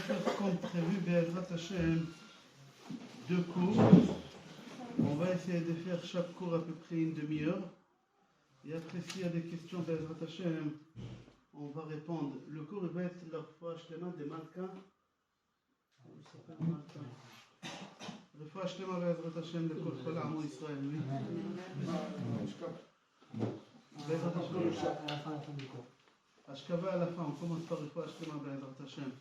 faire comme prévu, Be'ezrat Hashem, 2 cours. On va essayer de faire chaque cours à peu près une demi-heure. Et après, s'il y a des questions, Be'ezrat Hashem, on va répondre. Le cours va être la fois Shlema de Malka. Il s'appelle Malka. La fois Shlema Be'ezrat Hashem, le Kol Chol Amo Israël, oui. Be'ezrat Hashem. Ashkava à la fin, on commence par le fois Shlema Be'ezrat Hashem.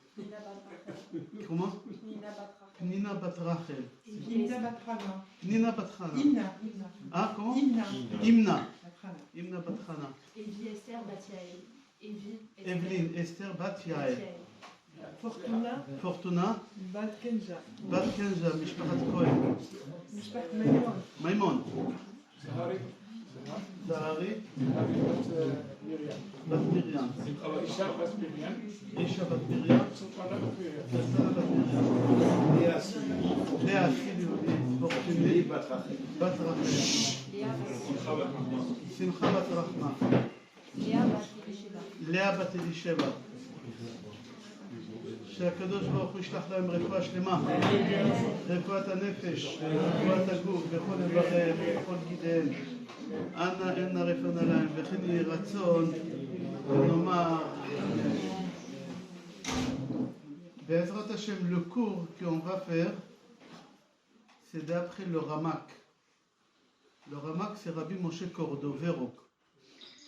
Comment? Pnina Bat Rachel. Pnina Bat Hana. Pnina Bat Hana. Imna. Ah, comment? Imna. Imna Bat Hana. Evie Esther Bat Yael. Evelyne Esther Bat Yael. Fortuna Bat Kenja. Bat Kenja, Mishpachat Cohen. Mishpat Maimon. Maimon. Zahari Bat Miriam. Isha Bat Miriam. Sassana Bat Miriam. Léa Sidi Fortuné Bat Rachel. Simcha Bat Rachma. Léa Bat Elisheva. שהקדוש ברוך הוא ישלח להם רפואה שלמה, רפואת הנפש, רפואת הגוף, בכל איבריהם, בכל גידיהם. אנא נרפנה להם, וכן יהי רצון ונאמר בעזרת השם. Le cours qu'on va faire, c'est d'après le Ramak. Le Ramak, c'est Rabbi Moshe Cordovero.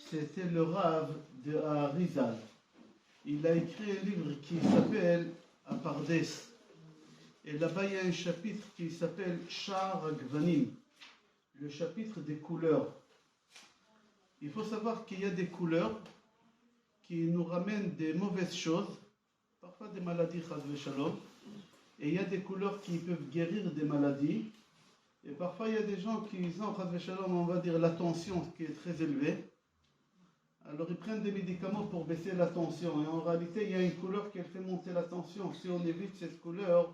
C'était le Rav de Arizal. Il a écrit un livre qui s'appelle Apardes. Et là-bas, il y a un chapitre qui s'appelle Sha'ar Gvanim, le chapitre des couleurs. Il faut savoir qu'il y a des couleurs qui nous ramènent des mauvaises choses, parfois des maladies, chas v'shalom. Et il y a des couleurs qui peuvent guérir des maladies. Et parfois, il y a des gens qui ont, chas v'shalom, on va dire, la tension qui est très élevée. Alors ils prennent des médicaments pour baisser la tension. Et en réalité, il y a une couleur qui fait monter la tension. Si on évite cette couleur,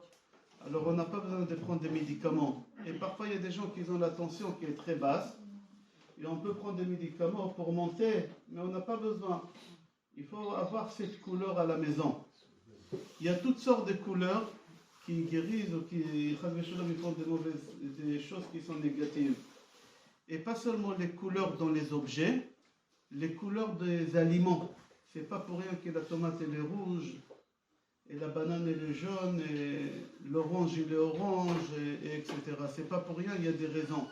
alors on n'a pas besoin de prendre des médicaments. Et parfois, il y a des gens qui ont la tension qui est très basse. Et on peut prendre des médicaments pour monter, mais on n'a pas besoin. Il faut avoir cette couleur à la maison. Il y a toutes sortes de couleurs qui guérissent ou qui font des choses qui sont négatives. Et pas seulement les couleurs dans les objets, les couleurs des aliments. C'est pas pour rien que la tomate elle est rouge, et la banane elle est jaune, et l'orange il est orange, et etc. C'est pas pour rien, il y a des raisons.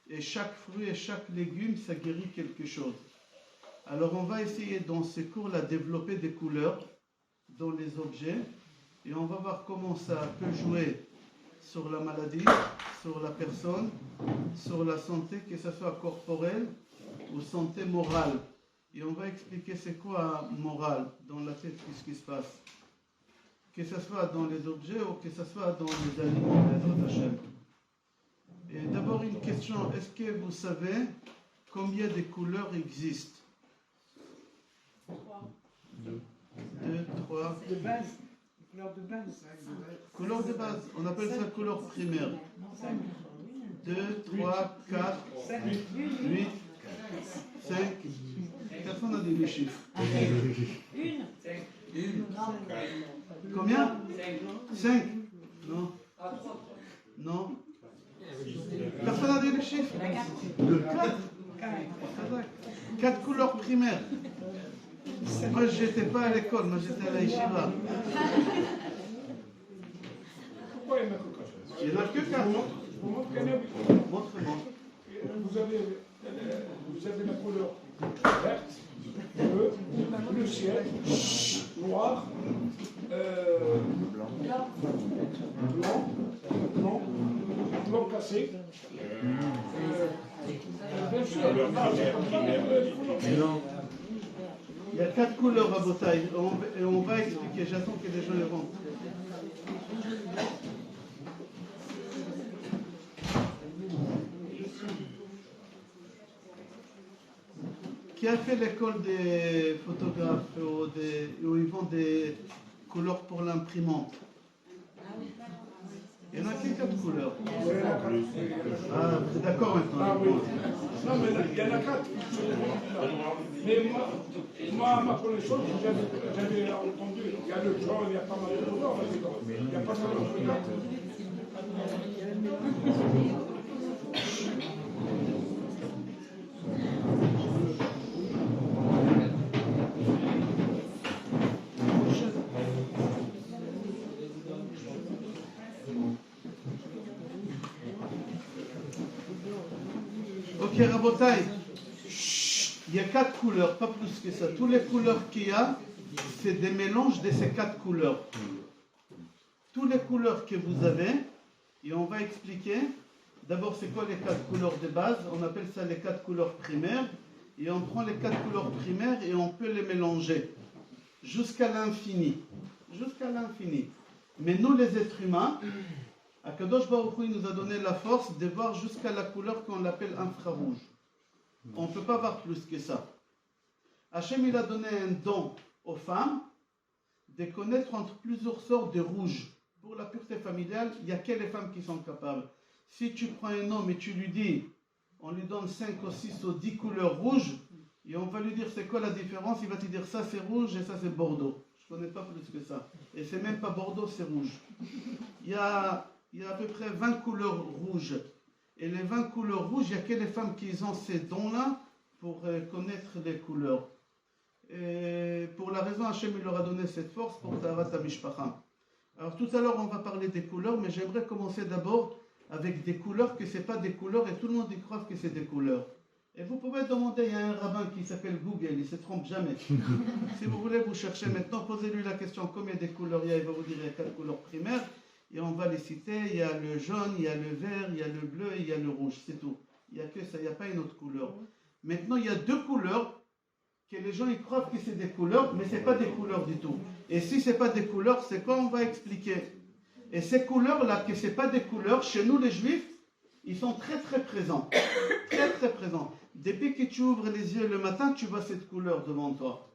Et chaque fruit et chaque légume, ça guérit quelque chose. Alors on va essayer dans ces cours-là de développer des couleurs dans les objets, et on va voir comment ça peut jouer sur la maladie, sur la personne, sur la santé, que ce soit corporelle ou santé morale. Et on va expliquer c'est quoi morale dans la tête, qu'est-ce qui se passe. Que ce soit dans les objets ou que ce soit dans les aliments, Be'ezrat Hashem. Et d'abord une question, est-ce que vous savez combien de couleurs existent? 2, 3. De base. Couleur de base. Couleur de base, on appelle ça couleur primaire. 2, 3, 4, 8, 5. Personne n'a dit les chiffres. Une. Combien? 5. Non. Non. Personne n'a dit les chiffres. 4 couleurs primaires. Moi, je n'étais pas à l'école, moi j'étais à la yeshiva. Pourquoi il n'y en a que 4? Il n'y en a que 4. Montre-moi. Vous avez la couleur verte, bleue, bleu ciel, noir, blanc cassé. Bien sûr, il y a 4 couleurs à Botaï, et on va expliquer. J'attends que les gens les rentrent. Qui a fait l'école des photographes où ils vendent des couleurs pour l'imprimante? Il y en a que 4 couleurs. Ah, vous êtes d'accord maintenant? Ah oui. Non, mais il y en a 4. Mais moi à ma connaissance, j'avais entendu, il y y a le jaune, il y a pas mal de couleurs. Il y a pas mal de couleurs. Ok, Rabotai, il y a 4 couleurs, pas plus que ça. Toutes les couleurs qu'il y a, c'est des mélanges de ces 4 couleurs. Toutes les couleurs que vous avez, et on va expliquer. D'abord, c'est quoi les 4 couleurs de base? On appelle ça les 4 couleurs primaires. Et on prend les 4 couleurs primaires et on peut les mélanger jusqu'à l'infini. Jusqu'à l'infini. Mais nous, les êtres humains, Akadosh Baruch Hu nous a donné la force de voir jusqu'à la couleur qu'on appelle infrarouge. On ne peut pas voir plus que ça. Hachem, il a donné un don aux femmes de connaître entre plusieurs sortes de rouges. Pour la pureté familiale, il n'y a que les femmes qui sont capables. Si tu prends un homme et tu lui dis, on lui donne 5 ou 6 ou 10 couleurs rouges, et on va lui dire c'est quoi la différence, il va te dire ça c'est rouge et ça c'est bordeaux. Je ne connais pas plus que ça. Et c'est même pas bordeaux, c'est rouge. Il y a à peu près 20 couleurs rouges. Et les 20 couleurs rouges, il n'y a que les femmes qui ont ces dons-là pour connaître les couleurs. Et pour la raison, Hachem il leur a donné cette force pour Taharat HaMishpacha. Alors tout à l'heure, on va parler des couleurs, mais j'aimerais commencer d'abord avec des couleurs que ce n'est pas des couleurs et tout le monde y croit que c'est des couleurs. Et vous pouvez demander, il y a un rabbin qui s'appelle Google, il ne se trompe jamais. Si vous voulez vous chercher maintenant, posez-lui la question combien de couleurs il y a, il va vous dire il y a 4 couleurs primaires. Et on va les citer, il y a le jaune, il y a le vert, il y a le bleu et il y a le rouge, c'est tout. Il n'y a que ça, il n'y a pas une autre couleur. Maintenant, il y a 2 couleurs que les gens ils croient que c'est des couleurs, mais ce n'est pas des couleurs du tout. Et si ce n'est pas des couleurs, c'est quoi on va expliquer. Et ces couleurs-là, que ce n'est pas des couleurs, chez nous les juifs, ils sont très très présents. Très très présents. Depuis que tu ouvres les yeux le matin, tu vois cette couleur devant toi.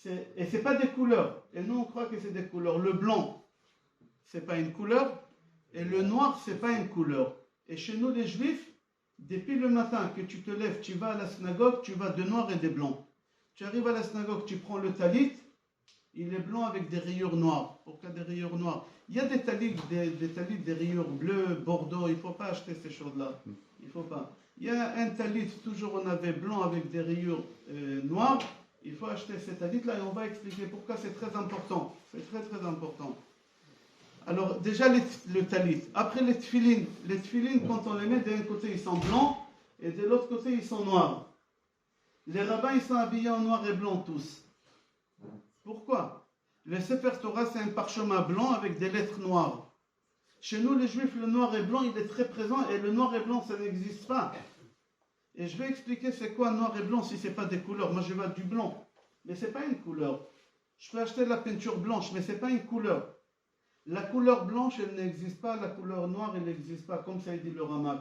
Et ce n'est pas des couleurs. Et nous on croit que c'est des couleurs. Le blanc, c'est pas une couleur, et le noir, c'est pas une couleur. Et chez nous, les juifs, depuis le matin que tu te lèves, tu vas à la synagogue, tu vas de noir et de blanc. Tu arrives à la synagogue, tu prends le talit, il est blanc avec des rayures noires. Pourquoi des rayures noires? Il y a des talits, des rayures bleues, bordeaux, il ne faut pas acheter ces choses-là. Il ne faut pas. Il y a un talit, toujours on avait blanc avec des rayures noires. Il faut acheter ces talits-là et on va expliquer pourquoi c'est très important. C'est très très important. Alors déjà le talit. Après les tfilines, quand on les met d'un côté ils sont blancs et de l'autre côté ils sont noirs. Les rabbins ils sont habillés en noir et blanc tous. Pourquoi? Le Sefer Torah c'est un parchemin blanc avec des lettres noires. Chez nous les juifs le noir et blanc il est très présent et le noir et blanc ça n'existe pas. Et je vais expliquer c'est quoi noir et blanc si c'est pas des couleurs. Moi je vois du blanc, mais c'est pas une couleur. Je peux acheter de la peinture blanche, mais c'est pas une couleur. La couleur blanche, elle n'existe pas, la couleur noire, elle n'existe pas, comme ça dit le Ramak.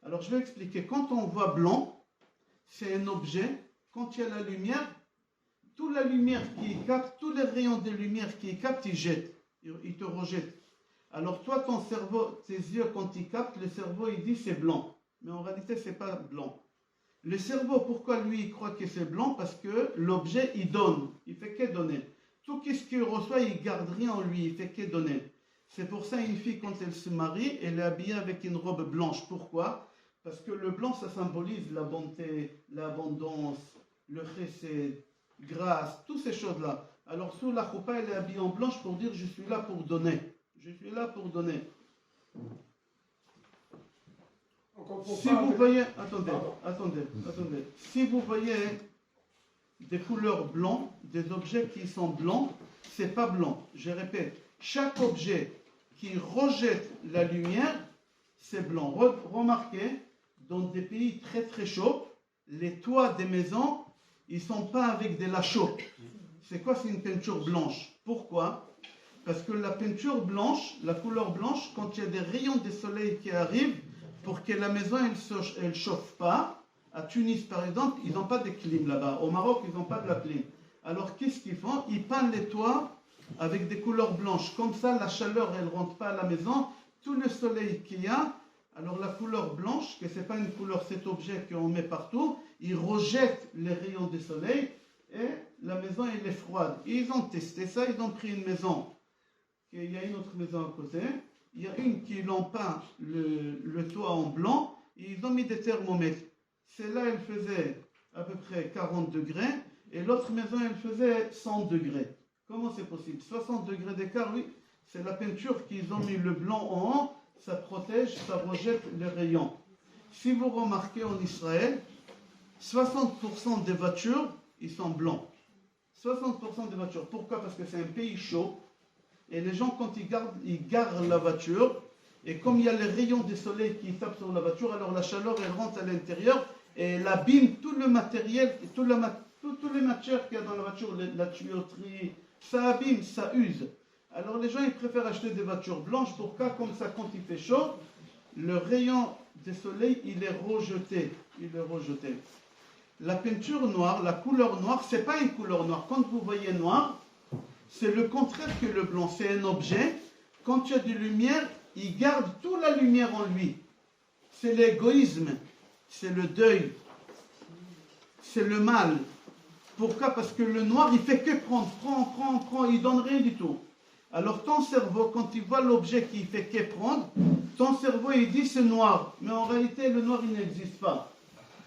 Alors je vais expliquer. Quand on voit blanc, c'est un objet. Quand il y a la lumière, toute la lumière qui capte, tous les rayons de lumière qui captent, ils jettent, ils te rejettent. Alors toi, ton cerveau, tes yeux, quand ils captent, le cerveau, il dit c'est blanc. Mais en réalité, c'est pas blanc. Le cerveau, pourquoi lui, il croit que c'est blanc? Parce que l'objet, il donne. Il fait que donner. Tout ce qu'il reçoit, il ne garde rien en lui, il fait que donner. C'est pour ça une fille, quand elle se marie, elle est habillée avec une robe blanche. Pourquoi? Parce que le blanc, ça symbolise la bonté, l'abondance, le chesed, grâce, toutes ces choses-là. Alors sous la choupa, elle est habillée en blanche pour dire je suis là pour donner. Je suis là pour donner. Si vous voyez, attendez. Si vous voyez des couleurs blancs, des objets qui sont blancs, c'est pas blanc. Je répète, chaque objet qui rejette la lumière, c'est blanc. Remarquez, dans des pays très très chauds, les toits des maisons, ils sont pas avec de la chaux. C'est quoi? C'est une peinture blanche. Pourquoi? Parce que la peinture blanche, la couleur blanche, quand il y a des rayons de soleil qui arrivent, pour que la maison elle chauffe pas, à Tunis par exemple, ils n'ont pas de clim là-bas. Au Maroc, ils n'ont pas de la clim. Alors qu'est-ce qu'ils font? Ils peignent les toits avec des couleurs blanches. Comme ça, la chaleur, elle ne rentre pas à la maison. Tout le soleil qu'il y a, alors la couleur blanche, que ce n'est pas une couleur, cet objet qu'on met partout, il rejette les rayons du soleil et la maison elle est froide. Et ils ont testé ça, ils ont pris une maison. Il y a une autre maison à côté. Il y a une qui l'ont peint le toit en blanc et ils ont mis des thermomètres. Celle-là, elle faisait à peu près 40 degrés et l'autre maison, elle faisait 100 degrés. Comment c'est possible? 60 degrés d'écart, oui. C'est la peinture qu'ils ont mis le blanc en haut, ça protège, ça rejette les rayons. Si vous remarquez en Israël, 60% des voitures, ils sont blancs. 60% des voitures. Pourquoi? Parce que c'est un pays chaud. Et les gens, quand ils garent la voiture, et comme il y a les rayons du soleil qui tapent sur la voiture, alors la chaleur, elle rentre à l'intérieur et elle abîme tout le matériel, toutes les matières qu'il y a dans la voiture, la tuyauterie, ça abîme, ça use. Alors les gens, ils préfèrent acheter des voitures blanches. Pourquoi? Comme ça, quand il fait chaud, le rayon du soleil, il est rejeté. La peinture noire, la couleur noire, c'est pas une couleur noire. Quand vous voyez noir, c'est le contraire que le blanc. C'est un objet. Quand tu as de lumière, il garde toute la lumière en lui. C'est l'égoïsme, c'est le deuil, c'est le mal. Pourquoi? Parce que le noir, il fait que prendre, prend, il donne rien du tout. Alors ton cerveau, quand il voit l'objet qui fait que prendre, ton cerveau, il dit c'est noir. Mais en réalité, le noir, il n'existe pas.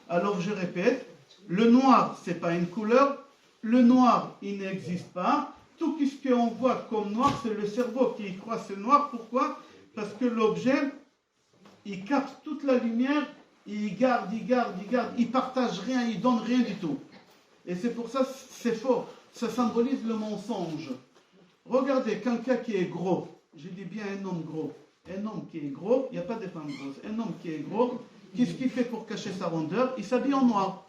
Alors je répète, le noir, c'est pas une couleur. Le noir, il n'existe pas. Tout ce qu'on voit comme noir, c'est le cerveau qui y croit c'est noir. Pourquoi? Parce que l'objet, il capte toute la lumière, il garde, il partage rien, il donne rien du tout. Et c'est pour ça, c'est faux. Ça symbolise le mensonge. Regardez, quelqu'un qui est gros, je dis bien un homme gros. Un homme qui est gros, il n'y a pas de femme grosse. Un homme qui est gros, qu'est-ce qu'il fait pour cacher sa rondeur? Il s'habille en noir.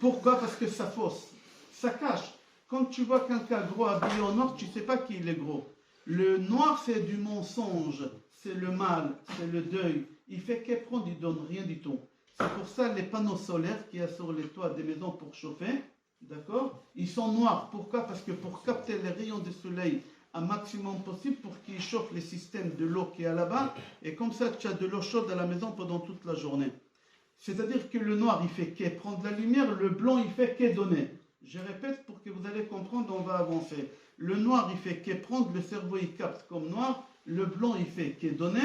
Pourquoi? Parce que ça fausse, ça cache. Quand tu vois quelqu'un gros habillé en noir, tu ne sais pas qu'il est gros. Le noir, c'est du mensonge, c'est le mal, c'est le deuil. Il fait qu'éprendre, il ne donne rien du tout. C'est pour ça les panneaux solaires qu'il y a sur les toits des maisons pour chauffer, d'accord? Ils sont noirs. Pourquoi? Parce que pour capter les rayons du soleil un maximum possible pour qu'ils chauffent les systèmes de l'eau qui est là-bas. Et comme ça, tu as de l'eau chaude à la maison pendant toute la journée. C'est-à-dire que le noir, il fait qu'éprendre la lumière, le blanc, il fait qu'est donner. Je répète pour que vous allez comprendre, on va avancer. Le noir, il fait qu'est prendre, le cerveau, il capte comme noir. Le blanc, il fait qu'est donner.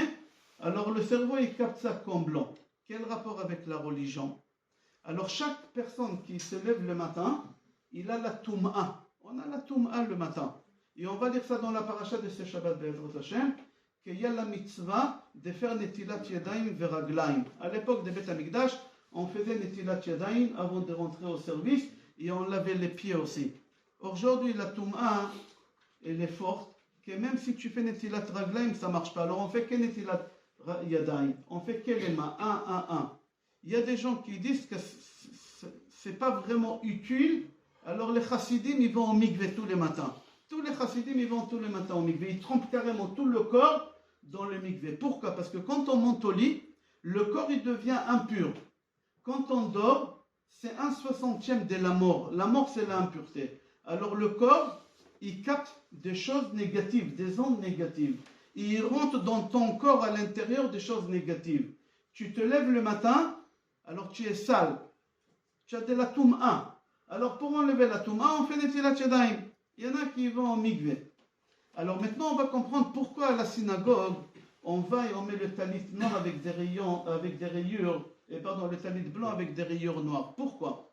Alors le cerveau, il capte ça comme blanc. Quel rapport avec la religion? Alors chaque personne qui se lève le matin, il a la Toum'a. On a la Toum'a le matin. Et on va lire ça dans la paracha de ce Shabbat Be'ezrat Hashem, qu'il y a la mitzvah de faire Netilat Yadayim Veraglaim. À l'époque de Beth Amikdash, on faisait Netilat Yadayim avant de rentrer au service et on lavait les pieds aussi. Aujourd'hui, la Toum'a, elle est forte, que même si tu fais Netilat Raglaim, ça ne marche pas. Alors on fait que Netilat Yadayim, on fait que les mains, un. Il y a des gens qui disent que ce n'est pas vraiment utile, alors les chassidim, ils vont au mikvé tous les matins. Tous les chassidim, ils vont tous les matins au mikvé. Ils trempent carrément tout le corps dans le mikvé. Pourquoi? Parce que quand on monte au lit, le corps, il devient impur. Quand on dort, c'est 1/60e de la mort. La mort, c'est l'impureté. Alors le corps, il capte des choses négatives, des ondes négatives. Et il rentre dans ton corps à l'intérieur des choses négatives. Tu te lèves le matin, alors tu es sale. Tu as de la Toum'a. Alors pour enlever la Toum'a, on fait Netilat Yadayim. Il y en a qui vont au mikvé. Alors maintenant, on va comprendre pourquoi à la synagogue, on va et on met le talit noir avec des rayures, le talit blanc avec des rayures noires. Pourquoi?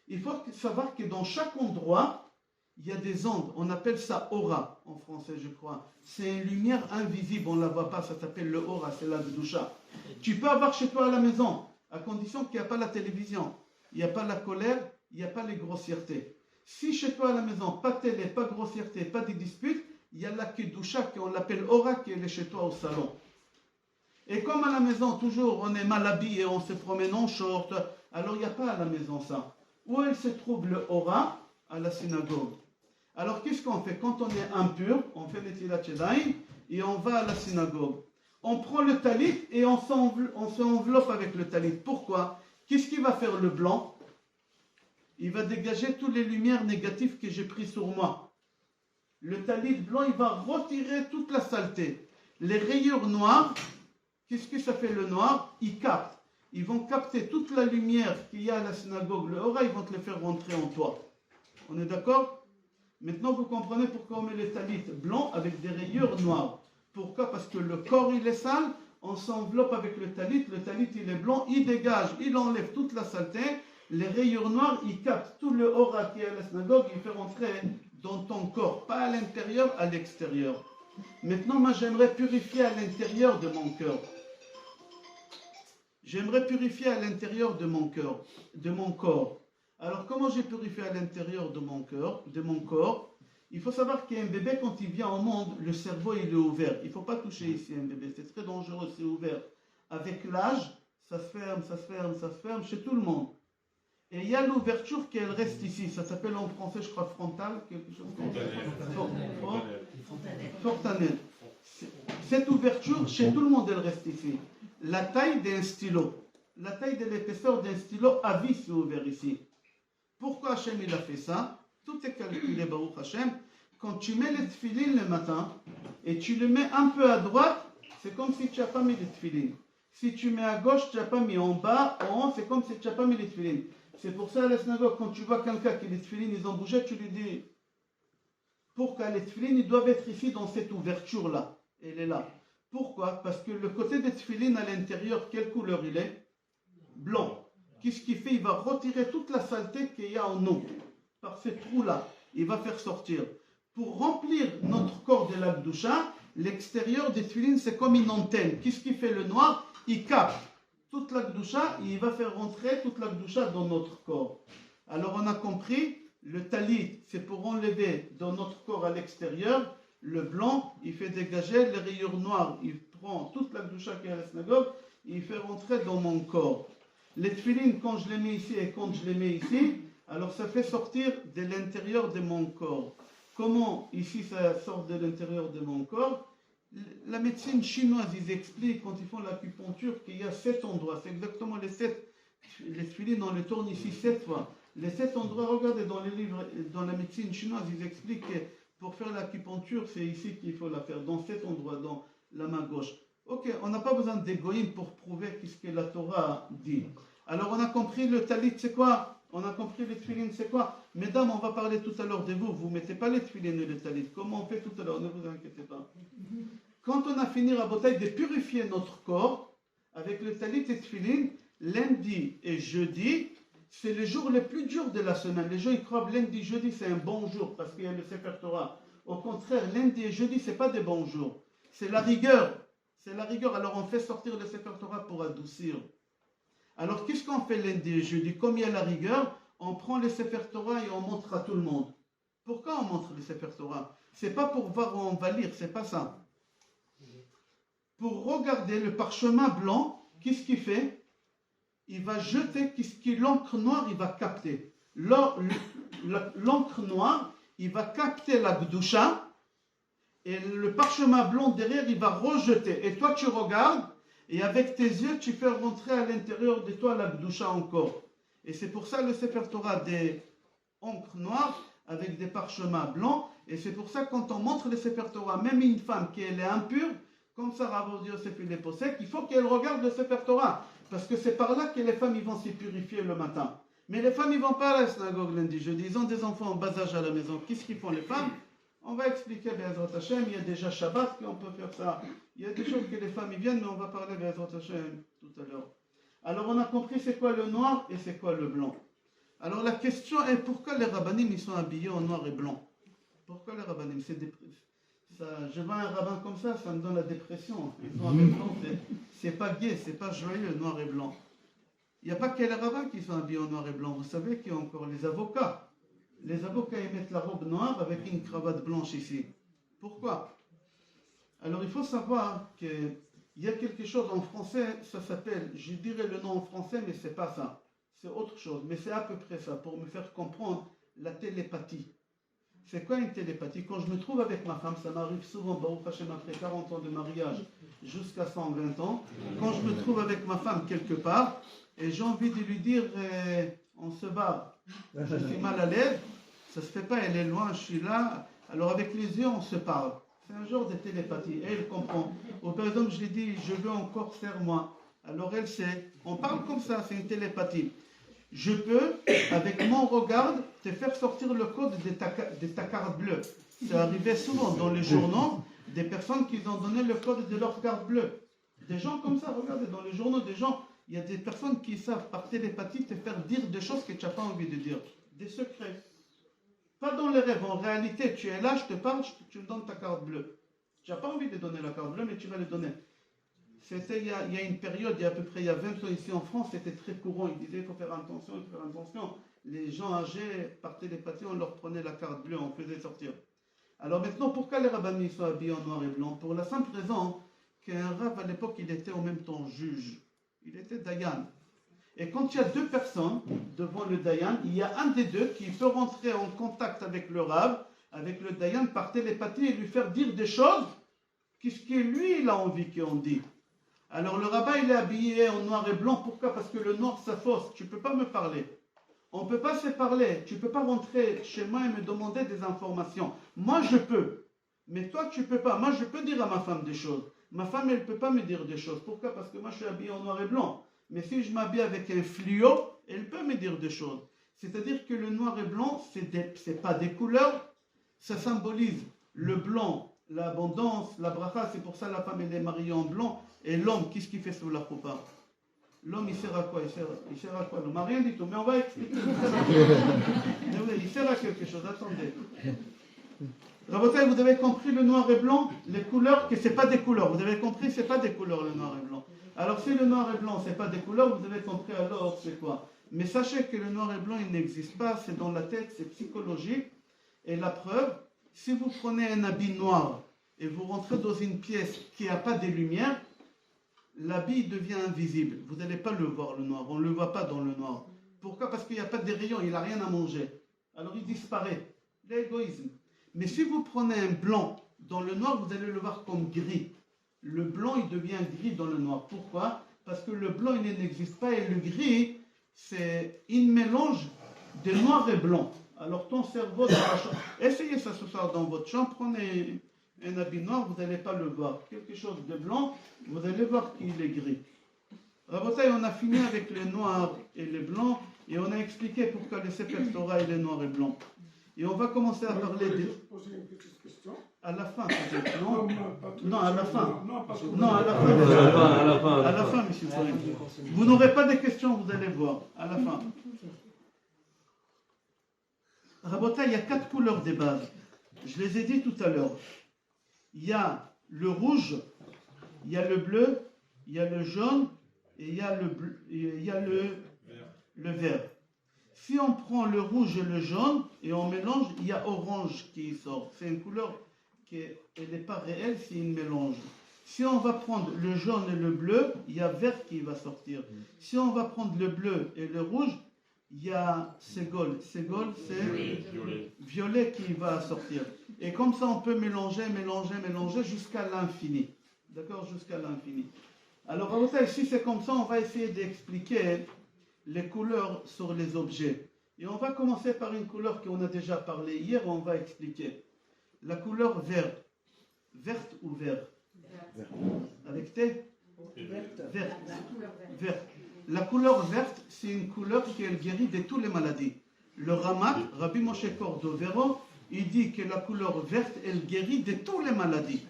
Il faut savoir que dans chaque endroit, il y a des ondes. On appelle ça aura en français, je crois. C'est une lumière invisible, on ne la voit pas, ça s'appelle le aura, c'est la Gdusha. Tu peux avoir chez toi à la maison, à condition qu'il n'y a pas la télévision, il n'y a pas la colère, il n'y a pas les grossièretés. Si chez toi à la maison, pas de télé, pas de grossièreté, pas de disputes, il y a la Kedusha, qu'on l'appelle aura, qui est chez toi au salon. Et comme à la maison, toujours, on est mal habillé, on se promène en short, alors il n'y a pas à la maison ça. Où elle se trouve le aura? À la synagogue. Alors qu'est-ce qu'on fait? Quand on est impur, on fait Netilat Yadayim et on va à la synagogue. On prend le talit et on s'enveloppe avec le talit. Pourquoi? Qu'est-ce qui va faire le blanc? Il va dégager toutes les lumières négatives que j'ai prises sur moi. Le talit blanc, il va retirer toute la saleté. Les rayures noires, qu'est-ce que ça fait le noir? Ils captent. Ils vont capter toute la lumière qu'il y a à la synagogue, le aura, ils vont te le faire rentrer en toi. On est d'accord? Maintenant, vous comprenez pourquoi on met les talit blancs avec des rayures noires. Pourquoi? Parce que le corps, il est sale, on s'enveloppe avec le talit il est blanc, il dégage, il enlève toute la saleté, les rayures noires, ils captent tout le aura qui est à la synagogue, il fait rentrer dans ton corps, pas à l'intérieur, à l'extérieur. Maintenant, moi, j'aimerais purifier à l'intérieur de mon cœur. J'aimerais purifier à l'intérieur de mon cœur, de mon corps. Alors, comment j'ai purifié à l'intérieur de mon cœur, de mon corps? Il faut savoir qu'un bébé, quand il vient au monde, le cerveau, il est ouvert. Il ne faut pas toucher ici un bébé, c'est très dangereux, c'est ouvert. Avec l'âge, ça se ferme, ça se ferme, ça se ferme chez tout le monde. Et il y a l'ouverture qui elle reste ici. Ça s'appelle en français, je crois, frontale, quelque chose comme ça. Fontanelle. Cette ouverture, chez tout le monde, elle reste ici. La taille d'un stylo, la taille de l'épaisseur d'un stylo à vis est ouvert ici. Pourquoi Hachem il a fait ça? Tout est calculé, Baruch Hachem. Quand tu mets les tefilines le matin et tu le mets un peu à droite, c'est comme si tu n'as pas mis les tefilines. Si tu mets à gauche, tu n'as pas mis en bas, en haut, c'est comme si tu n'as pas mis les tefilines. C'est pour ça à la synagogue, quand tu vois quelqu'un qui les tefilines, ils ont bougé, tu lui dis pourquoi les tefilines, ils doivent être ici dans cette ouverture-là. Elle est là. Pourquoi? Parce que le côté des tefilines à l'intérieur, quelle couleur il est? Blanc. Qu'est-ce qu'il fait? Il va retirer toute la saleté qu'il y a en nous. Par ces trous-là, il va faire sortir. Pour remplir notre corps de l'Akdoucha, l'extérieur des tefilines, c'est comme une antenne. Qu'est-ce qui fait le noir? Il capte toute l'Akdoucha et il va faire rentrer toute l'Akdoucha dans notre corps. Alors on a compris, le talit, c'est pour enlever dans notre corps à l'extérieur. Le blanc, il fait dégager les rayures noires. Il prend toute l'Akdoucha qui est à la synagogue et il fait rentrer dans mon corps. Les tefilines, quand je les mets ici et quand je les mets ici, alors ça fait sortir de l'intérieur de mon corps. Comment ici ça sort de l'intérieur de mon corps? La médecine chinoise, ils expliquent quand ils font l'acupuncture qu'il y a 7 endroits. C'est exactement les 7. Les tefilines, on les tourne ici 7 fois. Les 7 endroits, regardez dans les livres, dans la médecine chinoise, ils expliquent que pour faire l'acupuncture, c'est ici qu'il faut la faire, dans 7 endroits, dans la main gauche. Ok, on n'a pas besoin d'égoïme pour prouver ce que la Torah dit. Alors on a compris le talit, c'est quoi? On a compris les tefilines, c'est quoi? Mesdames, on va parler tout à l'heure de vous. Vous ne mettez pas les tefilines et le talit. Comment on fait tout à l'heure? Ne vous inquiétez pas. Quand on a fini la bataille de purifier notre corps avec le talit et tefilines, lundi et jeudi, c'est les jours les plus durs de la semaine. Les gens ils croient que lundi et jeudi c'est un bon jour parce qu'il y a le Sefer Torah. Au contraire, lundi et jeudi c'est pas des bons jours. C'est la rigueur. C'est la rigueur. Alors on fait sortir le Sefer Torah pour adoucir. Alors qu'est-ce qu'on fait lundi et jeudi? Comme il y a la rigueur, on prend le Sefer Torah et on montre à tout le monde. Pourquoi on montre le Sefer Torah? C'est pas pour voir où on va lire, c'est pas ça. Pour regarder le parchemin blanc, qu'est-ce qu'il fait? Il va jeter qu'est-ce qui l'encre noire, il va capter. L'encre noire, il va capter la gdoucha et le parchemin blanc derrière, il va rejeter. Et toi, tu regardes et avec tes yeux, tu fais rentrer à l'intérieur de toi la gdoucha encore. Et c'est pour ça le Sefer Torah des encres noires avec des parchemins blancs. Et c'est pour ça quand on montre le Sefer Torah, même une femme qui elle est impure, comme ça Rav Yosef il est possède, il faut qu'elle regarde le Sefer Torah. Parce que c'est par là que les femmes ils vont se purifier le matin. Mais les femmes ils vont pas à la synagogue lundi, jeudi. Ils ont des enfants en bas âge à la maison. Qu'est-ce qu'ils font les femmes? On va expliquer Be'ezrat Hashem. Il y a déjà Shabbat qu'on peut faire ça. Il y a des choses que les femmes ils viennent, mais on va parler Be'ezrat Hashem tout à l'heure. Alors on a compris c'est quoi le noir et c'est quoi le blanc. Alors la question est pourquoi les rabbanim ils sont habillés en noir et blanc? Pourquoi les rabbanim? Je vois un rabbin comme ça me donne la dépression. Noir et blanc, c'est pas gai, c'est pas joyeux, noir et blanc. Il n'y a pas que les rabbins qui sont habillés en noir et blanc. Vous savez qu'il y a encore les avocats. Les avocats, ils mettent la robe noire avec une cravate blanche ici. Pourquoi? Alors il faut savoir qu'il y a quelque chose en français, ça s'appelle, je dirais le nom en français, mais c'est pas ça. C'est autre chose, mais c'est à peu près ça, pour me faire comprendre la télépathie. C'est quoi une télépathie? Quand je me trouve avec ma femme, ça m'arrive souvent, Baruch Hashem, après 40 ans de mariage jusqu'à 120 ans, quand je me trouve avec ma femme quelque part, et j'ai envie de lui dire, on se bat, je suis mal à l'aise, ça se fait pas, elle est loin, je suis là, alors avec les yeux on se parle. C'est un genre de télépathie, et elle comprend. Ou par exemple, je lui dis, je veux encore faire moi. Alors elle sait, on parle comme ça, c'est une télépathie. Je peux, avec mon regard, te faire sortir le code de ta carte bleue. Ça arrivait souvent dans les journaux, des personnes qui ont donné le code de leur carte bleue. Des gens comme ça, regardez, dans les journaux, des gens, il y a des personnes qui savent par télépathie te faire dire des choses que tu n'as pas envie de dire. Des secrets. Pas dans les rêves, en réalité, tu es là, je te parle, tu me donnes ta carte bleue. Tu n'as pas envie de donner la carte bleue, mais tu vas le donner. C'était il y a une période, il y a à peu près il y a 20 ans ici en France, c'était très courant. Ils disaient qu'il faut faire attention, il faut faire attention. Les gens âgés, par télépathie, on leur prenait la carte bleue, on faisait sortir. Alors maintenant, pourquoi les rabbins sont habillés en noir et blanc? Pour la simple raison qu'un rabbin à l'époque, il était en même temps juge. Il était dayan. Et quand il y a deux personnes devant le dayan, il y a un des deux qui peut rentrer en contact avec le rabbin, avec le dayan par télépathie et lui faire dire des choses qu'est-ce que lui, il a envie qu'on dise. Alors le rabbin, il est habillé en noir et blanc. Pourquoi? Parce que le noir, ça fausse. Tu ne peux pas me parler. On ne peut pas se parler. Tu ne peux pas rentrer chez moi et me demander des informations. Moi, je peux. Mais toi, tu ne peux pas. Moi, je peux dire à ma femme des choses. Ma femme, elle ne peut pas me dire des choses. Pourquoi? Parce que moi, je suis habillé en noir et blanc. Mais si je m'habille avec un fluo, elle peut me dire des choses. C'est-à-dire que le noir et blanc, ce n'est pas des couleurs. Ça symbolise le blanc, l'abondance, la bracha. C'est pour ça que la femme, elle est mariée en blanc. Et l'homme, qu'est-ce qu'il fait sous la choupa? L'homme, il sert à quoi? Il sert à quoi? L'homme n'a rien du tout, mais on va expliquer. Il sert à quelque chose, attendez. Rabotai, vous avez compris le noir et blanc? Les couleurs, que ce n'est pas des couleurs. Vous avez compris, ce n'est pas des couleurs, le noir et blanc. Alors si le noir et blanc, ce n'est pas des couleurs, vous avez compris alors c'est quoi? Mais sachez que le noir et blanc, il n'existe pas, c'est dans la tête, c'est psychologique. Et la preuve, si vous prenez un habit noir et vous rentrez dans une pièce qui n'a pas de lumière, l'habit devient invisible. Vous n'allez pas le voir, le noir. On ne le voit pas dans le noir. Pourquoi? Parce qu'il n'y a pas de rayons, il n'a rien à manger. Alors il disparaît. L'égoïsme. Mais si vous prenez un blanc dans le noir, vous allez le voir comme gris. Le blanc, il devient gris dans le noir. Pourquoi? Parce que le blanc, il n'existe pas. Et le gris, c'est un mélange de noir et blanc. Alors ton cerveau, dans la chambre, essayez ça ce soir dans votre chambre, prenez un habit noir, vous n'allez pas le voir. Quelque chose de blanc, vous allez voir qu'il est gris. Rabotai, on a fini avec le noir et le blanc, et on a expliqué pourquoi le Sefer Torah il est noir et blanc. Et on va commencer à parler de... Poser une petite question. À la fin, peut-être, non? Non, à la fin. Non, parce que Non, à la fin. À la fin, monsieur Cohen. Vous n'aurez pas de questions, vous allez voir. À la fin. Rabotai, il y a 4 couleurs des bases. Je les ai dit tout à l'heure. Il y a le rouge, il y a le bleu, il y a le jaune et il y a le vert. Si on prend le rouge et le jaune et on mélange, il y a orange qui sort. C'est une couleur qui n'est pas réelle, c'est un mélange. Si on va prendre le jaune et le bleu, il y a vert qui va sortir. Si on va prendre le bleu et le rouge, il y a ségol. Ségol, c'est violet qui va sortir. Et comme ça, on peut mélanger jusqu'à l'infini. D'accord? Jusqu'à l'infini. Alors, si c'est comme ça, on va essayer d'expliquer les couleurs sur les objets. Et on va commencer par une couleur qu'on a déjà parlé hier, on va expliquer. La couleur verte. Verte ou vert? Avec T? Verte. Verte. La couleur verte, c'est une couleur qui elle guérit de toutes les maladies. Le Ramak, Rabbi Moshe Cordovero, il dit que la couleur verte, elle guérit de toutes les maladies.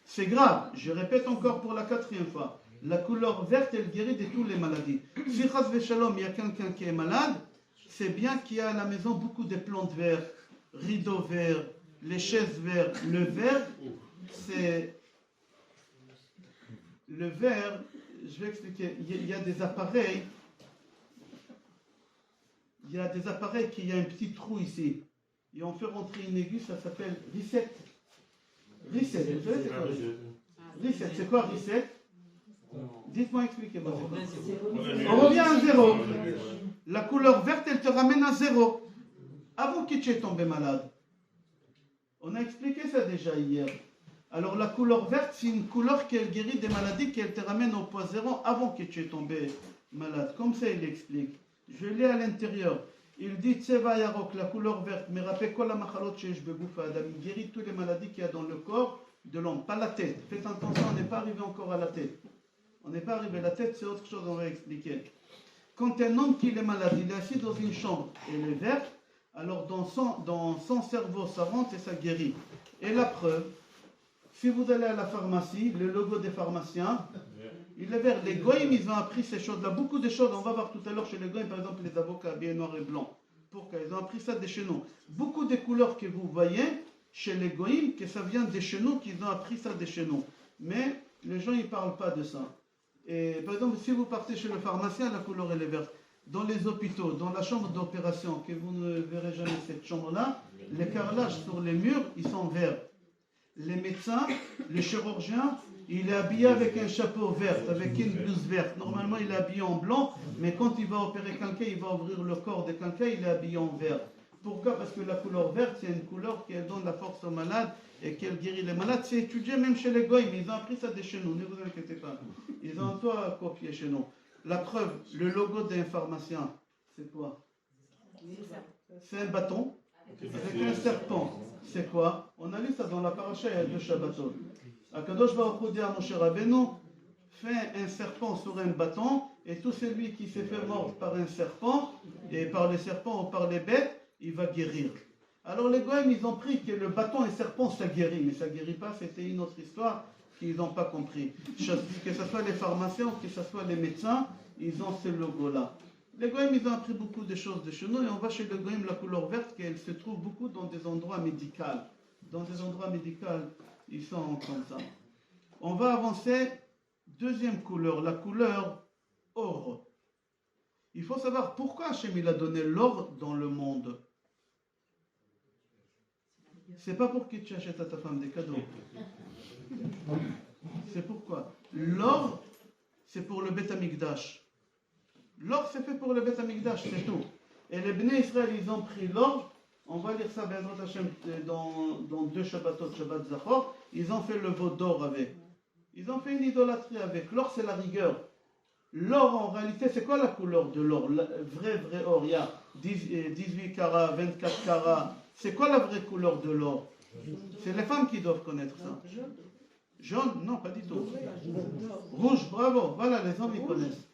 C'est grave, je répète encore pour la 4e fois. La couleur verte, elle guérit de toutes les maladies. Si Chas Veshalom, il y a quelqu'un qui est malade, c'est bien qu'il y a à la maison beaucoup de plantes vertes, rideaux verts, les chaises vertes. Le vert, c'est... Le vert, je vais expliquer. Il y a des appareils. Il y a des appareils qui a un petit trou ici. Et on fait rentrer une aiguille, ça s'appelle reset. Reset, vous savez c'est quoi reset? C'est quoi reset? Dites-moi, expliquez-moi. On revient à 0. La couleur verte, elle te ramène à 0. Avant que tu aies tombé malade. On a expliqué ça déjà hier. Alors la couleur verte, c'est une couleur qui guérit des maladies, qui te ramène au point 0 avant que tu aies tombé malade. Comme ça, il explique. Je l'ai à l'intérieur. Il dit Tseva Yarok, la couleur verte, mais rappelez quoi la machalot shesh begoufa adam. Il guérit toutes les maladies qu'il y a dans le corps de l'homme, pas la tête. Faites attention, on n'est pas arrivé encore à la tête. On n'est pas arrivé à la tête, c'est autre chose, on va expliquer. quand un homme qui est malade, il est assis dans une chambre, elle est verte, alors dans son cerveau, ça rentre et ça guérit. Et la preuve, si vous allez à la pharmacie, le logo des pharmaciens, il est vert. Les goïms, ils ont appris ces choses-là. Beaucoup de choses, on va voir tout à l'heure chez les goïms, par exemple les avocats habillés noir et blanc. Pourquoi? Ils ont appris ça des chez nous. Beaucoup de couleurs que vous voyez chez les goïms, que ça vient des chez nous, qu'ils ont appris ça des chez nous. Mais les gens, ils ne parlent pas de ça. Et par exemple, si vous partez chez le pharmacien, la couleur elle est verte. Dans les hôpitaux, dans la chambre d'opération, que vous ne verrez jamais cette chambre-là, les carrelages sur les murs, ils sont verts. Les médecins, le chirurgien, il est habillé avec un chapeau vert, avec une blouse verte. Normalement, il est habillé en blanc, mais quand il va opérer quelqu'un, il va ouvrir le corps de quelqu'un, il est habillé en vert. Pourquoi? Parce que la couleur verte, c'est une couleur qui donne la force aux malades et qui guérit les malades. C'est étudié même chez les goïms, ils ont appris ça de chez nous, ne vous inquiétez pas. Ils ont tout à copier chez nous. La preuve, le logo d'un pharmacien, c'est quoi? C'est un bâton avec un serpent. C'est quoi? On a lu ça dans la paracha il y a 2 Shabbatot. Akadosh Baruch Hu dit à Moshe Rabbeinu, fais un serpent sur un bâton, et tout celui qui s'est fait mordre par un serpent, et par les serpents ou par les bêtes, il va guérir. Alors les goïms, ils ont pris que le bâton et le serpent, ça guérit, mais ça ne guérit pas, c'était une autre histoire qu'ils n'ont pas compris. Que ce soit les pharmaciens ou que ce soit les médecins, ils ont ce logo-là. Les goïms, ils ont appris beaucoup de choses de chez nous, et on va chez les goïms, la couleur verte, qu'elle se trouve beaucoup dans des endroits médicaux. Dans des endroits médicaux, ils sont comme ça. On va avancer. Deuxième couleur, la couleur or. Il faut savoir pourquoi Hachem il a donné l'or dans le monde. C'est pas pour que tu achètes à ta femme des cadeaux. C'est pourquoi. L'or, c'est pour le Beth Amikdash. L'or, c'est fait pour le Beth Amikdash, c'est tout. Et les Bnei Israël, ils ont pris l'or. On va lire ça Be'ezrat Hashem dans 2 Shabbatot, Shabbat Zachor. Ils ont fait le veau d'or avec. Ils ont fait une idolâtrie avec. L'or, c'est la rigueur. L'or, en réalité, c'est quoi la couleur de l'or? Vrai or. Il y a 18 carats, 24 carats. C'est quoi la vraie couleur de l'or? C'est les femmes qui doivent connaître ça. Jaune? Non, pas du tout. Rouge, bravo. Voilà, les hommes, ils connaissent.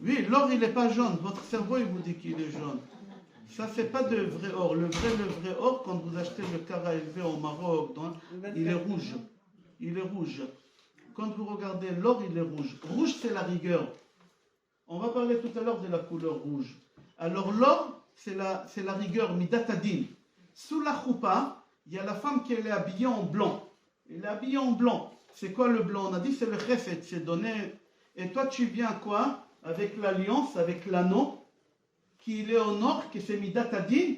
Oui, l'or, il n'est pas jaune. Votre cerveau, il vous dit qu'il est jaune. Ça, c'est pas de vrai or. Le vrai or, quand vous achetez le carat élevé au Maroc, il est rouge. Il est rouge. Quand vous regardez l'or, il est rouge. Rouge, c'est la rigueur. On va parler tout à l'heure de la couleur rouge. Alors, l'or, c'est la rigueur, midatadin. Sous la choupa, il y a la femme qui est habillée en blanc. Elle est habillée en blanc. C'est quoi le blanc? On a dit c'est le chesed, c'est donné. Et toi, tu viens quoi? Avec l'alliance, avec l'anneau, qui est en or, qui s'est midatadin,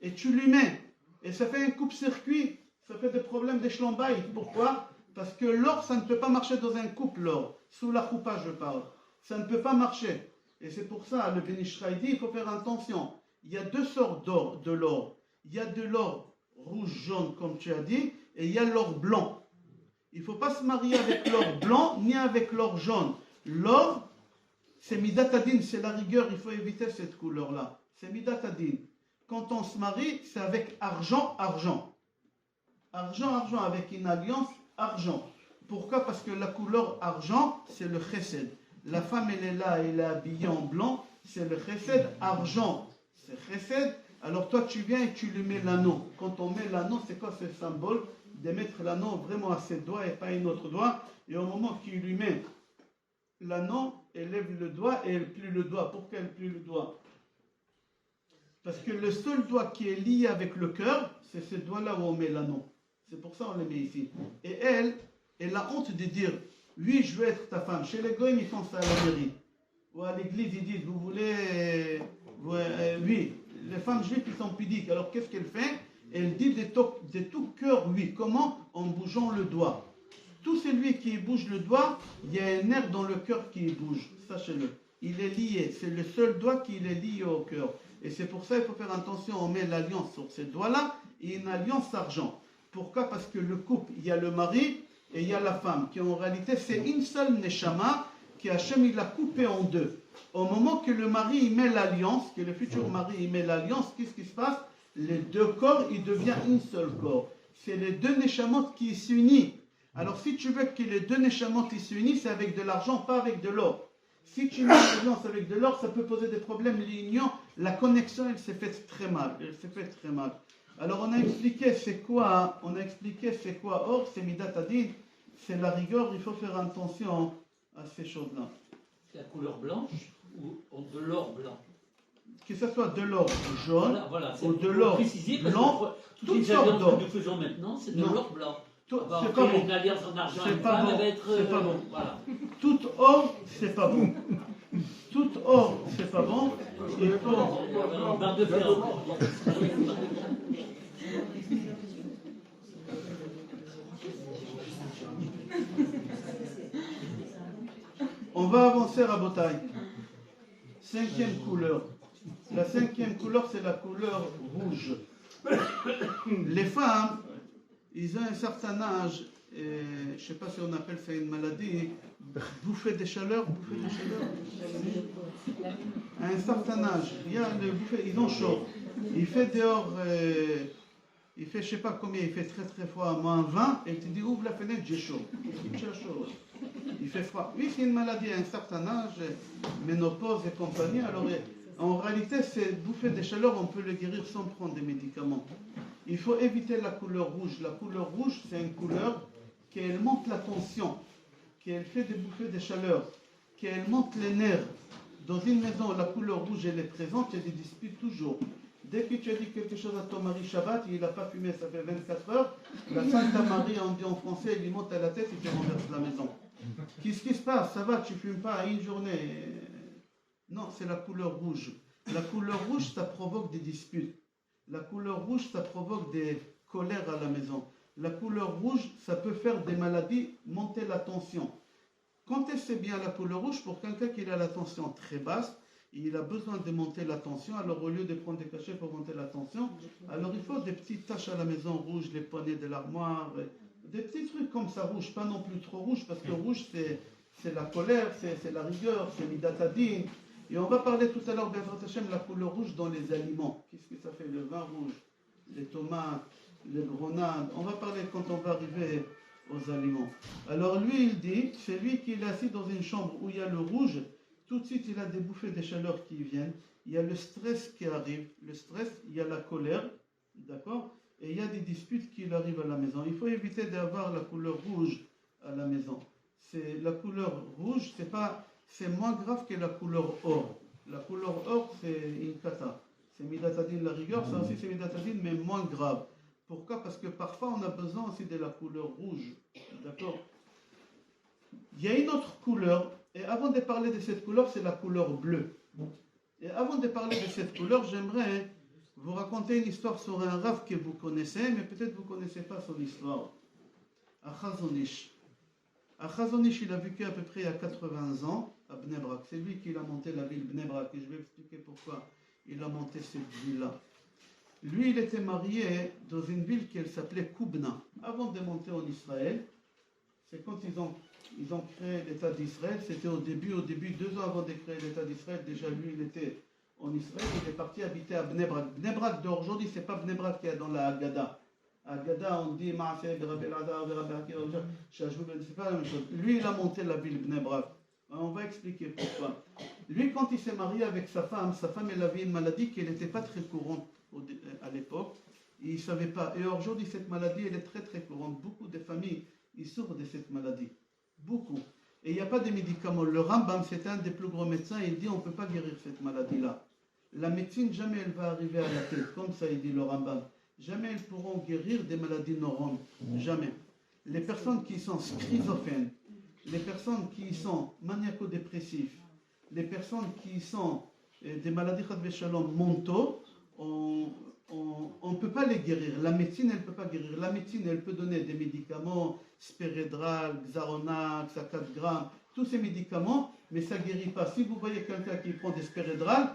et tu lui mets. Et ça fait un coupe-circuit. Ça fait des problèmes d'échelon-bail. Pourquoi? Parce que l'or, ça ne peut pas marcher dans un couple, l'or. Sous la choupa, je parle. Ça ne peut pas marcher. Et c'est pour ça, le Ben Ish Chai dit, il faut faire attention. Il y a 2 sortes d'or, de l'or. Il y a de l'or rouge-jaune, comme tu as dit, et il y a l'or blanc. Il ne faut pas se marier avec l'or blanc, ni avec l'or jaune. L'or, c'est midatadin, c'est la rigueur, il faut éviter cette couleur-là. C'est midatadin. Quand on se marie, c'est avec argent. Argent, avec une alliance, argent. Pourquoi? Parce que la couleur argent, c'est le chesed. La femme, elle est là, elle est habillée en blanc, c'est le chesed. Argent, c'est chesed. Alors toi, tu viens et tu lui mets l'anneau. Quand on met l'anneau, c'est quoi ce symbole? De mettre l'anneau vraiment à ses doigts et pas à un autre doigt. Et au moment qu'il lui met l'anneau, elle lève le doigt et elle plie le doigt. Pourquoi elle plie le doigt? Parce que le seul doigt qui est lié avec le cœur, c'est ce doigt-là où on met l'anneau. C'est pour ça qu'on le met ici. Et elle a honte de dire, oui, je veux être ta femme. Chez les goïms, ils font ça à la mairie. Ou à l'église, ils disent, vous voulez... oui, les femmes juives, ils sont pudiques. Alors, qu'est-ce qu'elle fait? Elle dit de tout cœur, oui. Comment? En bougeant le doigt. Tout celui qui bouge le doigt, il y a un nerf dans le cœur qui bouge. Sachez-le. Il est lié. C'est le seul doigt qui est lié au cœur. Et c'est pour ça qu'il faut faire attention. On met l'alliance sur ces doigts-là et une alliance argent. Pourquoi? Parce que le couple, il y a le mari et il y a la femme, qui en réalité, c'est une seule neshama qui Hachem, il l'a coupé en 2. Au moment que le mari il met l'alliance, que le futur mari il met l'alliance, qu'est-ce qui se passe? Les 2 corps, ils deviennent une seule corps. C'est les 2 neshamot qui s'unissent. Alors si tu veux que les 2 neshamot s'unissent, c'est avec de l'argent, pas avec de l'or. Si tu mets une alliance avec de l'or, ça peut poser des problèmes. L'union, la connexion, elle s'est faite très mal. Alors on a expliqué c'est quoi or, c'est Midat Hadin, c'est la rigueur, il faut faire attention à ces choses-là. C'est la couleur blanche ou de l'or blanc? Que ce soit de l'or jaune voilà, ou de l'or blanc, toutes les alliances que nous faisons maintenant, c'est de l'or blanc. C'est pas bon. Une alliance en argent, C'est pas bon. C'est pas bon. Voilà. Tout or, c'est pas bon. Tout or, c'est pas bon. Il faut... Un barre de fer encore. On va avancer à Botaï. 5e couleur. La 5e couleur, c'est la couleur rouge. Les femmes, ils ont un certain âge, je ne sais pas si on appelle ça une maladie, bouffée de chaleur. À un certain âge, il y a le bouffée, ils ont chaud. Il fait dehors, il fait je ne sais pas combien, il fait très très froid, moins 20, et tu dis ouvre la fenêtre, j'ai chaud. Il fait froid. Oui, c'est une maladie à un certain âge, ménopause et compagnie. Alors, en réalité, ces bouffées de chaleur, on peut les guérir sans prendre des médicaments. Il faut éviter la couleur rouge. La couleur rouge, c'est une couleur qui monte la tension, qui fait des bouffées de chaleur, qui monte les nerfs. Dans une maison où la couleur rouge elle est présente, il y a des disputes toujours. Dès que tu as dit quelque chose à ton mari Shabbat, il n'a pas fumé, ça fait 24 heures, la Sainte Marie, on dit en français, il lui monte à la tête et te renverse la maison. Qu'est-ce qui se passe? Ça va, tu ne fumes pas à une journée. Non, c'est la couleur rouge. La couleur rouge, ça provoque des disputes. La couleur rouge, ça provoque des colères à la maison. La couleur rouge, ça peut faire des maladies, monter la tension. Quand c'est bien la couleur rouge, pour quelqu'un qui a la tension très basse, il a besoin de monter la tension. Alors au lieu de prendre des cachets pour monter la tension, alors il faut des petites taches à la maison rouge, les poignées de l'armoire, des petits trucs comme ça rouge, pas non plus trop rouge, parce que rouge c'est la colère, c'est la rigueur, c'est Midat Hadin. Et on va parler tout à l'heure, Bezrat Hashem, la couleur rouge dans les aliments. Qu'est-ce que ça fait? Le vin rouge, les tomates, les grenades. On va parler quand on va arriver aux aliments. Alors lui, il dit, c'est lui qui est assis dans une chambre où il y a le rouge, tout de suite il a des bouffées de chaleur qui viennent, il y a le stress qui arrive, le stress, il y a la colère, d'accord? Et il y a des disputes qui arrivent à la maison. Il faut éviter d'avoir la couleur rouge à la maison. C'est la couleur rouge, c'est moins grave que la couleur or. La couleur or, c'est une kata. C'est Midat Hadin, la rigueur, ça aussi c'est Midat Hadin, mais moins grave. Pourquoi? Parce que parfois on a besoin aussi de la couleur rouge. D'accord? Il y a une autre couleur, et avant de parler de cette couleur, c'est la couleur bleue. Et avant de parler de cette couleur, j'aimerais vous raconter une histoire sur un Rav que vous connaissez, mais peut-être vous ne connaissez pas son histoire. À Chazon Ish. À Chazon Ish, il a vécu à peu près à 80 ans à Bnei Brak. C'est lui qui a monté la ville Bnei Brak, et je vais expliquer pourquoi il a monté cette ville-là. Lui, il était marié dans une ville qui s'appelait Koubna. Avant de monter en Israël, c'est quand ils ont créé l'État d'Israël, c'était au début, 2 ans avant de créer l'État d'Israël, déjà lui, il était en Israël, il est parti habiter à Bnei Brak. Bnei Brak d'aujourd'hui, c'est pas Bnei Brak qui est dans la Haggadah. Haggadah, on dit Maaseh, Rabbi Elazar, Rabbi Akiva, c'est pas la même chose. Lui, il a monté la ville Bnei Brak. On va expliquer pourquoi. Lui, quand il s'est marié avec sa femme, elle avait une maladie qui n'était pas très courante à l'époque. Il ne savait pas. Et aujourd'hui, cette maladie, elle est très très courante. Beaucoup de familles, ils souffrent de cette maladie. Beaucoup. Et il n'y a pas de médicaments. Le Rambam, c'est un des plus grands médecins, il dit on ne peut pas guérir cette maladie-là. La médecine, jamais elle va arriver à la tête. Comme ça, il dit le Rambam. Jamais elles pourront guérir des maladies neurones. Jamais. Les personnes qui sont schizophrènes, les personnes qui sont maniaco-dépressifs, les personnes qui sont des maladies mentaux, on ne peut pas les guérir. La médecine, elle ne peut pas guérir. La médecine, elle peut donner des médicaments, Spiridral, Xaronax, à 4 grammes, tous ces médicaments, mais ça ne guérit pas. Si vous voyez quelqu'un qui prend des Spiridral,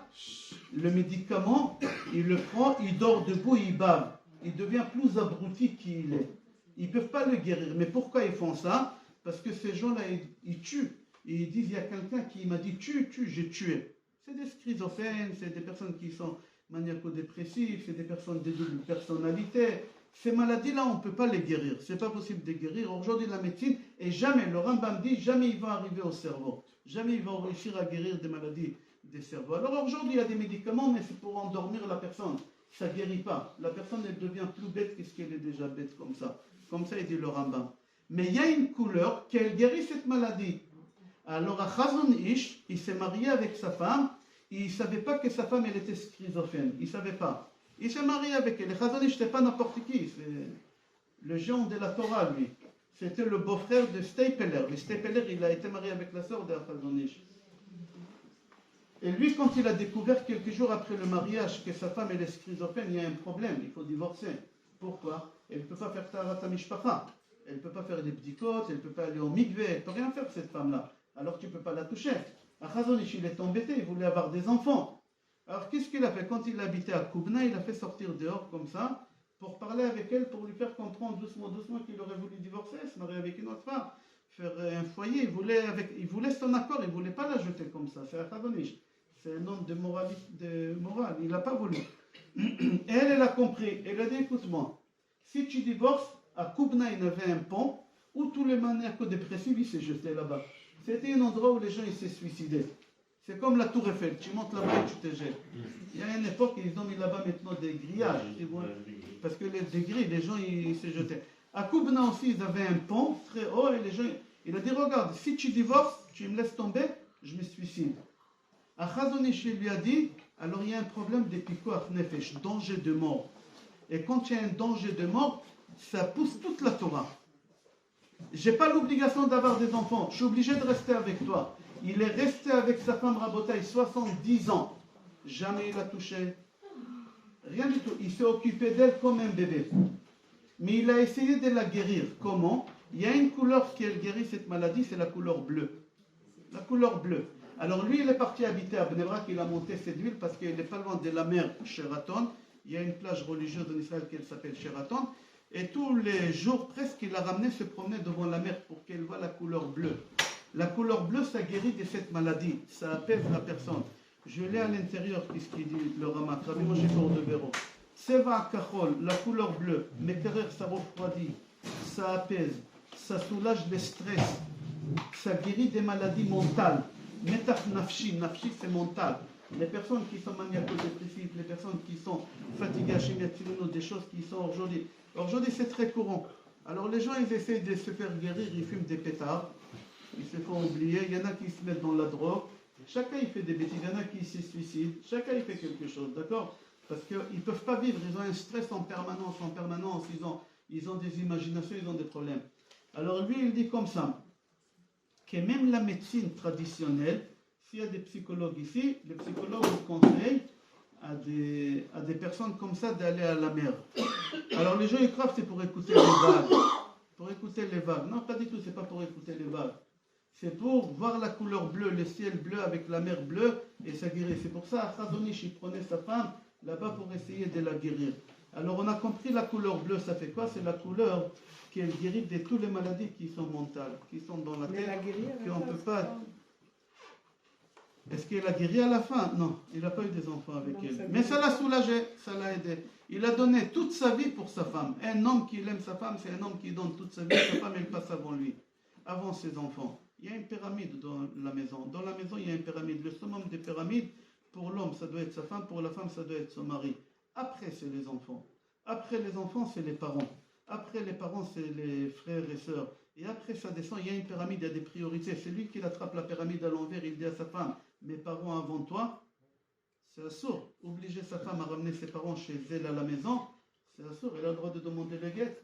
le médicament, il le prend, il dort debout, il bave. Il devient plus abruti qu'il est. Ils ne peuvent pas le guérir. Mais pourquoi ils font ça? Parce que ces gens-là, ils tuent. Et ils disent, il y a quelqu'un qui m'a dit, tue, j'ai tué. C'est des schizophrènes, c'est des personnes qui sont maniaco-dépressifs, c'est des personnes de double personnalité. Ces maladies-là, on ne peut pas les guérir. Ce n'est pas possible de guérir. Aujourd'hui, la médecine, et jamais, le Rambam dit, jamais ils vont arriver au cerveau. Jamais ils vont réussir à guérir des maladies des cerveaux. Alors aujourd'hui, il y a des médicaments, mais c'est pour endormir la personne. Ça ne guérit pas. La personne, elle devient plus bête qu'elle est déjà bête comme ça. Comme ça, il dit le Rambam. Mais il y a une couleur qui guérit cette maladie. Alors, à Chazon Ish, il s'est marié avec sa femme. Et il ne savait pas que sa femme, elle était schizophrène. Il ne savait pas. Il s'est marié avec elle. Et Chazon Ish, ce n'était pas n'importe qui. C'est le géant de la Torah, lui. C'était le beau-frère de Stapler. Le Stapler, il a été marié avec la sœur de Chazon Ish. Et lui, quand il a découvert quelques jours après le mariage que sa femme elle est schizophrène, il y a un problème, il faut divorcer. Pourquoi? Elle ne peut pas faire Taharat Mishpacha. Elle ne peut pas faire des bdikot, elle ne peut pas aller au mikveh, elle ne peut rien faire cette femme-là. Alors tu ne peux pas la toucher. Chazon Ish, il est embêté, il voulait avoir des enfants. Alors qu'est-ce qu'il a fait? Quand il habitait à Koubna, il a fait sortir dehors comme ça, pour parler avec elle, pour lui faire comprendre doucement qu'il aurait voulu divorcer, se marier avec une autre femme, faire un foyer. Il voulait son accord, il ne voulait pas la jeter comme ça. C'est Chazon Ish. C'est un homme de morale, il n'a pas voulu. Et elle a compris. Elle a dit, écoute-moi, si tu divorces, à Koubna, il y avait un pont où tous les maniaco-dépressifs, ils se jetaient là-bas. C'était un endroit où les gens, ils se suicidaient. C'est comme la tour Eiffel. Tu montes là-bas et tu te jettes. Il y a une époque, ils ont mis là-bas maintenant des grillages. Parce que des grilles, les gens, ils se jetaient. À Koubna aussi, ils avaient un pont très haut et les gens, il a dit, regarde, si tu divorces, tu me laisses tomber, je me suicide. Chazon Ish lui a dit, alors il y a un problème de pikuach nefesh, danger de mort. Et quand il y a un danger de mort, ça pousse toute la Torah. Je n'ai pas l'obligation d'avoir des enfants, je suis obligé de rester avec toi. Il est resté avec sa femme Rabotaï 70 ans. Jamais il l'a touché. Rien du tout. Il s'est occupé d'elle comme un bébé. Mais il a essayé de la guérir. Comment? Il y a une couleur qui guérit cette maladie, c'est la couleur bleue. La couleur bleue. Alors lui, il est parti habiter à Bnei Brak, il a monté cette ville parce qu'il n'est pas loin de la mer Sheraton. Il y a une plage religieuse en Israël qui s'appelle Sheraton. Et tous les jours, presque, il a ramené se promener devant la mer pour qu'elle voie la couleur bleue. La couleur bleue, ça guérit de cette maladie. Ça apaise la personne. Je l'ai à l'intérieur, qu'est-ce qu'il dit le Ramak, Rabbi Moshe Cordovero. Tseva Kachol, la couleur bleue, Mekerer, ça refroidit, ça apaise, ça soulage le stress, ça guérit des maladies mentales. Metach nafshi, nafshi c'est mental. Les personnes qui sont maniaco-dépressives, les personnes qui sont fatiguées, des choses qui sont aujourd'hui. Aujourd'hui c'est très courant. Alors les gens ils essayent de se faire guérir, ils fument des pétards, ils se font oublier, il y en a qui se mettent dans la drogue, chacun il fait des bêtises, il y en a qui se suicident, chacun il fait quelque chose, d'accord? Parce qu'ils ne peuvent pas vivre, ils ont un stress en permanence, ils ont des imaginations, ils ont des problèmes. Alors lui il dit comme ça, que même la médecine traditionnelle, s'il y a des psychologues ici, les psychologues conseillent à des personnes comme ça d'aller à la mer. Alors les gens ils croient que c'est pour écouter les vagues. Pour écouter les vagues. Non, pas du tout, c'est pas pour écouter les vagues. C'est pour voir la couleur bleue, le ciel bleu avec la mer bleue, et ça guérit. C'est pour ça, Chazon Ish, il prenait sa femme là-bas pour essayer de la guérir. Alors on a compris la couleur bleue, ça fait quoi? C'est la couleur qui guérit de toutes les maladies qui sont mentales, qui sont dans la tête, qu'on ne peut pas... Est-ce qu'il a guéri à la fin? Non, il n'a pas eu des enfants avec elle. Mais ça l'a soulagé, ça l'a aidé. Il a donné toute sa vie pour sa femme. Un homme qui aime sa femme, c'est un homme qui donne toute sa vie. Sa femme, elle passe avant lui, avant ses enfants. Il y a une pyramide dans la maison. Dans la maison, il y a une pyramide. Le summum des pyramides, pour l'homme, ça doit être sa femme. Pour la femme, ça doit être son mari. Après, c'est les enfants. Après les enfants, c'est les parents. Après les parents, c'est les frères et sœurs. Et après, ça descend, il y a une pyramide, il y a des priorités. C'est lui qui attrape la pyramide à l'envers, il dit à sa femme, mes parents avant toi, c'est assourd. Obliger sa femme à ramener ses parents chez elle à la maison, c'est assourd. Elle a le droit de demander le guet.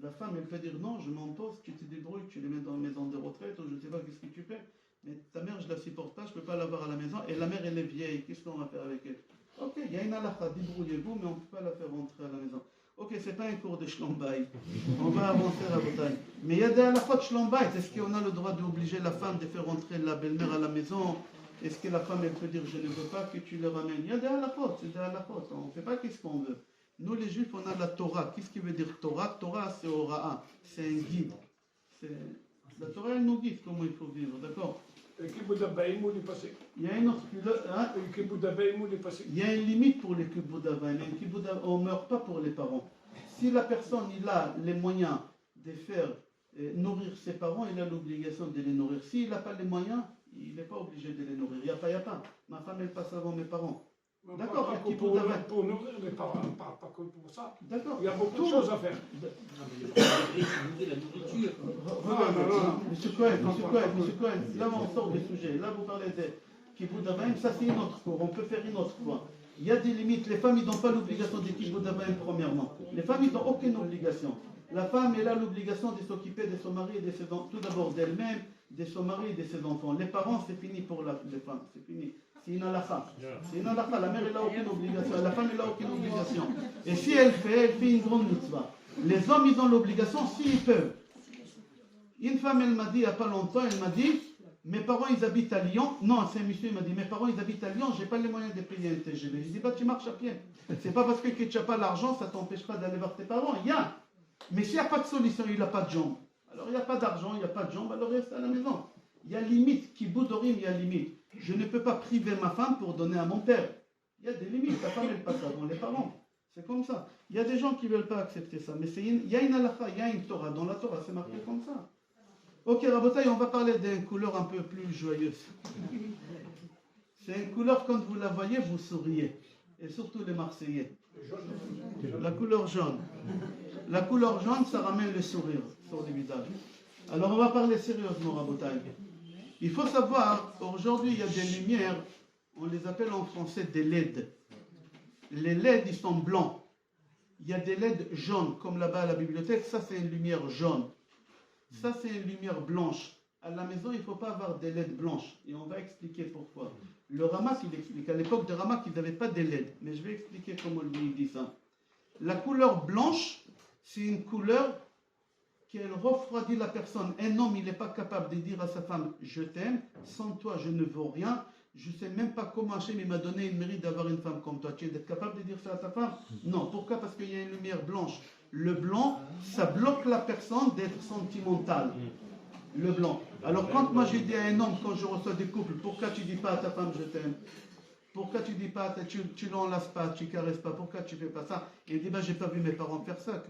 La femme, elle peut dire non, je m'impose, tu te débrouilles, tu les mets dans la maison de retraite, ou je ne sais pas qu'est-ce que tu fais. Mais ta mère, je ne la supporte pas, je ne peux pas l'avoir à la maison. Et la mère, elle est vieille, qu'est-ce qu'on va faire avec elle? Ok, il y a une halakha, débrouillez-vous, mais on ne peut pas la faire rentrer à la maison. Ok, c'est pas un cours de Shlombaï. On va avancer à la bataille. Mais il y a des halakhot Shlombaï. Est-ce qu'on a le droit d'obliger la femme de faire rentrer la belle-mère à la maison? Est-ce que la femme, elle peut dire, je ne veux pas que tu le ramènes? Il y a des halakhot, c'est des halakhot. On ne fait pas qu'est-ce qu'on veut. Nous, les juifs, on a la Torah. Qu'est-ce qui veut dire Torah? Torah, c'est Ora'a. C'est un guide. La Torah, elle nous guide comment il faut vivre, d'accord? Il Il y a une autre... Hein? Il y a une limite pour les kibbutz-avaim. On ne meurt pas pour les parents. Si la personne il a les moyens de faire nourrir ses parents, il a l'obligation de les nourrir. S'il n'a pas les moyens, il n'est pas obligé de les nourrir. Il n'y a pas. Ma femme, elle passe avant mes parents. Mais D'accord, pas il y a que qui pour, peut avoir- pour nourrir les parents, pas que pour ça. D'accord. Il y a beaucoup de Tout. choses à faire. Non, mais le problème, c'est la nourriture. Regardez, non. Monsieur Cohen, là on sort du sujet. Là vous parlez de Kibbutz Avayim, ça c'est une autre cour, on peut faire une autre fois. Il y a des limites, les femmes ils n'ont pas l'obligation de Kibbutz Avayim premièrement. Les femmes ils n'ont aucune obligation. La femme elle a l'obligation de s'occuper de son mari et de ses enfants, tout d'abord d'elle-même, de son mari et de ses enfants. Les parents c'est fini pour les femmes, c'est fini. C'est une halakha. C'est une halakha. La mère elle n'a aucune obligation, la femme elle n'a aucune obligation. Et si elle fait une grande mitzvah. Les hommes ils ont l'obligation s'ils peuvent. Une femme, elle m'a dit il n'y a pas longtemps, elle m'a dit, mes parents ils habitent à Lyon. Non, c'est un monsieur, il m'a dit, mes parents ils habitent à Lyon, j'ai pas les moyens de payer un TGV. Je dis, bah tu marches à pied. C'est pas parce que tu n'as pas l'argent, ça t'empêche pas d'aller voir tes parents. Il y a. Mais s'il n'y a pas de solution, il n'a pas de jambes. Alors il n'y a pas d'argent, il n'y a pas de jambes, alors reste à la maison. Il y a limite, Kibbutz Dorim, il y a limite. Je ne peux pas priver ma femme pour donner à mon père. Il y a des limites, ta femme elle passe avant les parents. C'est comme ça. Il y a des gens qui ne veulent pas accepter ça. Mais il y a une halakha, il y a une Torah. Dans la Torah, c'est marqué comme ça. Ok, Rabotaï, on va parler d'une couleur un peu plus joyeuse. C'est une couleur, quand vous la voyez, vous souriez. Et surtout les Marseillais. La couleur jaune. La couleur jaune, ça ramène le sourire sur le visage. Alors, on va parler sérieusement, Rabotaï. Il faut savoir, aujourd'hui, il y a des lumières, on les appelle en français des LED. Les LED, ils sont blancs. Il y a des LED jaunes, comme là-bas à la bibliothèque. Ça, c'est une lumière jaune. Ça, c'est une lumière blanche. À la maison, il ne faut pas avoir des LED blanches. Et on va expliquer pourquoi. Le Ramak, il explique. À l'époque de Ramak, ils n'avaient pas des LED. Mais je vais expliquer comment lui il dit ça. La couleur blanche, c'est une couleur qui refroidit la personne. Un homme, il n'est pas capable de dire à sa femme « Je t'aime, sans toi, je ne vaux rien ». Je ne sais même pas comment Hachem m'a donné le mérite d'avoir une femme comme toi. Tu es capable de dire ça à ta femme? Non. Pourquoi? Parce qu'il y a une lumière blanche. Le blanc, ça bloque la personne d'être sentimentale. Le blanc. Alors quand moi j'ai dit à un homme, quand je reçois des couples, pourquoi tu ne dis pas à ta femme je t'aime? Pourquoi tu ne dis pas, tu l'enlaces pas, tu ne caresses pas? Pourquoi tu ne fais pas ça? Et il dit, j'ai pas vu mes parents faire ça.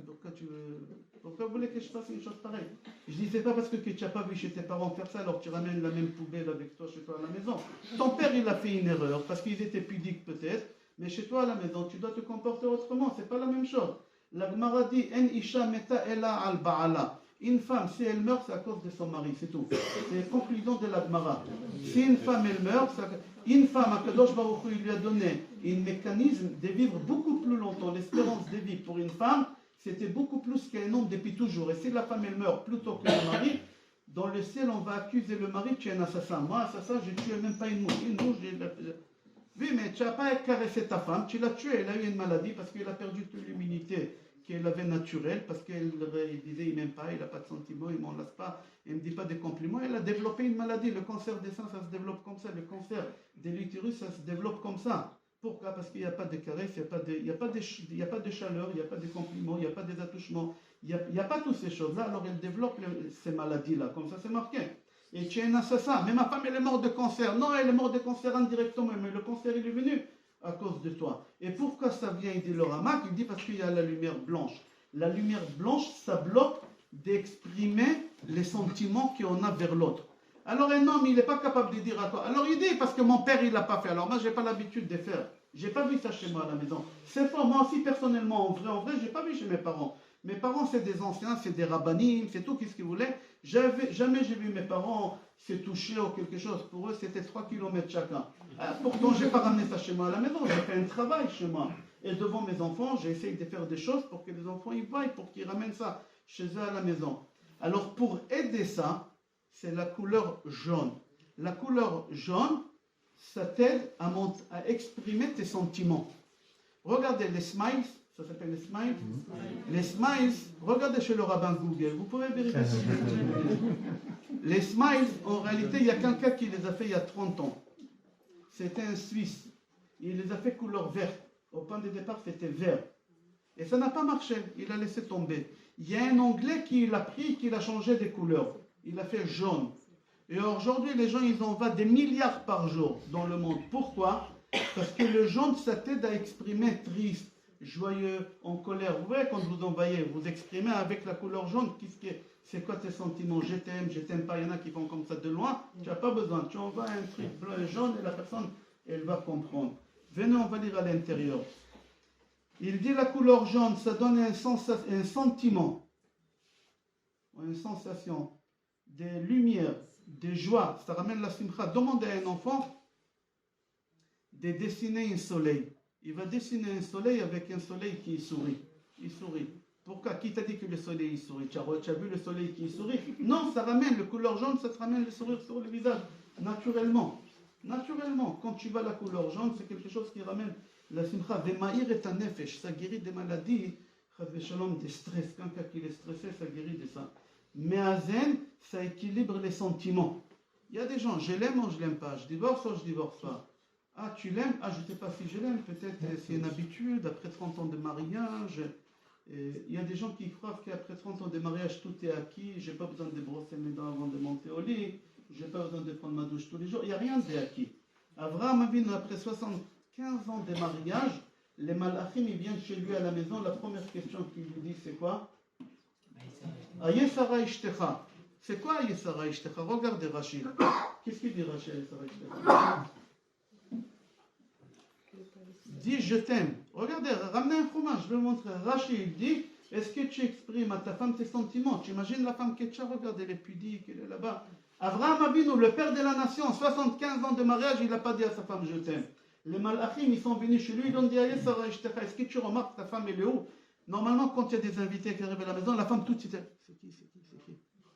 Pourquoi vous voulez que je fasse une chose pareille? Je dis, c'est pas parce que tu n'as pas vu chez tes parents faire ça, alors tu ramènes la même poubelle avec toi chez toi à la maison. Ton père, il a fait une erreur, parce qu'ils étaient pudiques peut-être, mais chez toi à la maison, tu dois te comporter autrement, c'est pas la même chose. La Gemara dit, En isha meta ela al ba'ala. Une femme, si elle meurt, c'est à cause de son mari, c'est tout. C'est la conclusion de la Gemara. Si une femme, elle meurt, une femme, Akadosh Baruch Hu, il lui a donné un mécanisme de vivre beaucoup plus longtemps. L'espérance de vie pour une femme, c'était beaucoup plus qu'un homme depuis toujours. Et si la femme, elle meurt plutôt que le mari, dans le ciel, on va accuser le mari, tu es un assassin. Moi, assassin, je ne tuais même pas une mouche. Une mouche, oui, mais tu n'as pas caressé ta femme, tu l'as tuée, elle a eu une maladie parce qu'elle a perdu toute l'immunité qu'elle avait naturelle, parce qu'elle disait il m'aime pas, il n'a pas de sentiments, il ne m'enlace pas, il ne me dit pas des compliments. Elle a développé une maladie. Le cancer des seins, ça se développe comme ça. Le cancer de l'utérus, ça se développe comme ça. Pourquoi? Parce qu'il n'y a pas de caresse, il n'y a pas de chaleur, il n'y a pas de compliments, il n'y a pas des attouchements, il n'y a pas toutes ces choses-là. Alors elle développe ces maladies-là, comme ça c'est marqué. Et tu es un assassin. Mais ma femme, elle est morte de cancer. Non, elle est morte de cancer indirectement, mais le cancer, il est venu à cause de toi. Et pourquoi ça vient? Il dit le Ramak, il dit parce qu'il y a la lumière blanche. La lumière blanche, ça bloque d'exprimer les sentiments qu'on a vers l'autre. Alors un homme, il n'est pas capable de dire à toi. Alors il dit, parce que mon père, il l'a pas fait. Alors moi, je n'ai pas l'habitude de faire. Je n'ai pas vu ça chez moi à la maison. C'est faux. Moi aussi, personnellement, en vrai, je n'ai pas vu chez mes parents. Mes parents, c'est des anciens, c'est des rabbinim, c'est tout ce qu'ils voulaient. Jamais j'ai vu mes parents se toucher ou quelque chose. Pour eux, c'était 3 km chacun. Pourtant, je n'ai pas ramené ça chez moi à la maison. J'ai fait un travail chez moi. Et devant mes enfants, j'ai essayé de faire des choses pour que les enfants y voient, pour qu'ils ramènent ça chez eux à la maison. Alors, pour aider ça, c'est la couleur jaune. La couleur jaune, ça t'aide à exprimer tes sentiments. Regardez les smiles. Ça s'appelle les smiles. Les smiles, regardez chez le rabbin Google, vous pouvez vérifier. Les smiles, en réalité, il y a quelqu'un qui les a fait il y a 30 ans. C'était un Suisse. Il les a fait couleur verte. Au point de départ, c'était vert. Et ça n'a pas marché. Il a laissé tomber. Il y a un Anglais qui l'a pris, qui a changé des couleurs. Il a fait jaune. Et aujourd'hui, les gens, ils en voient des milliards par jour dans le monde. Pourquoi? Parce que le jaune, ça t'aide à exprimer triste, joyeux, en colère. Vous voyez, quand vous envoyez, vous exprimez avec la couleur jaune, c'est quoi tes sentiments, je t'aime pas, il y en a qui font comme ça de loin, tu n'as pas besoin, tu envoies un truc bleu et jaune et la personne, elle va comprendre. Venez, on va lire à l'intérieur. Il dit la couleur jaune, ça donne un sentiment, une sensation, des lumières, des joies, ça ramène la simcha. Demandez à un enfant de dessiner un soleil. Il va dessiner un soleil avec un soleil qui sourit. Il sourit. Pourquoi? Qui t'a dit que le soleil il sourit? Tu as vu le soleil qui sourit? Non, ça ramène le couleur jaune, ça te ramène le sourire sur le visage, naturellement. Naturellement, quand tu vois la couleur jaune, c'est quelque chose qui ramène la simcha. Vemaïr et nefesh, ça guérit des maladies, des stress. Quelqu'un qui est stressé, ça guérit de ça. Mais à zen, ça équilibre les sentiments. Il y a des gens, je l'aime ou je l'aime pas, je divorce ou je divorce pas. Ah, tu l'aimes? Ah, je ne sais pas si je l'aime, peut-être c'est une habitude, après 30 ans de mariage. Il y a des gens qui croient qu'après 30 ans de mariage, tout est acquis, je n'ai pas besoin de brosser mes dents avant de monter au lit, je n'ai pas besoin de prendre ma douche tous les jours, il n'y a rien d'acquis. Abraham Avinu, après 75 ans de mariage, les malachim, ils viennent chez lui à la maison, la première question qu'il lui dit, c'est quoi? Ayesara Ishtecha. C'est quoi Ayesara Ishtecha? Regardez Rachid. Qu'est-ce qu'il dit Rachid Ayesara Ishtecha? Dis je t'aime. Regardez, ramenez un fromage, je vais vous montrer. Rachid dit, est-ce que tu exprimes à ta femme tes sentiments? Tu imagines la femme Ketcha, regardez, elle est pudique, elle est là-bas. Abraham Avinu, le père de la nation, 75 ans de mariage, il n'a pas dit à sa femme je t'aime. Les malachim, ils sont venus chez lui, ils ont dit Ayesara Ishtecha. Est-ce que tu remarques ta femme, elle est où? Normalement, quand il y a des invités qui arrivent à la maison, la femme tout de suite, c'est qui?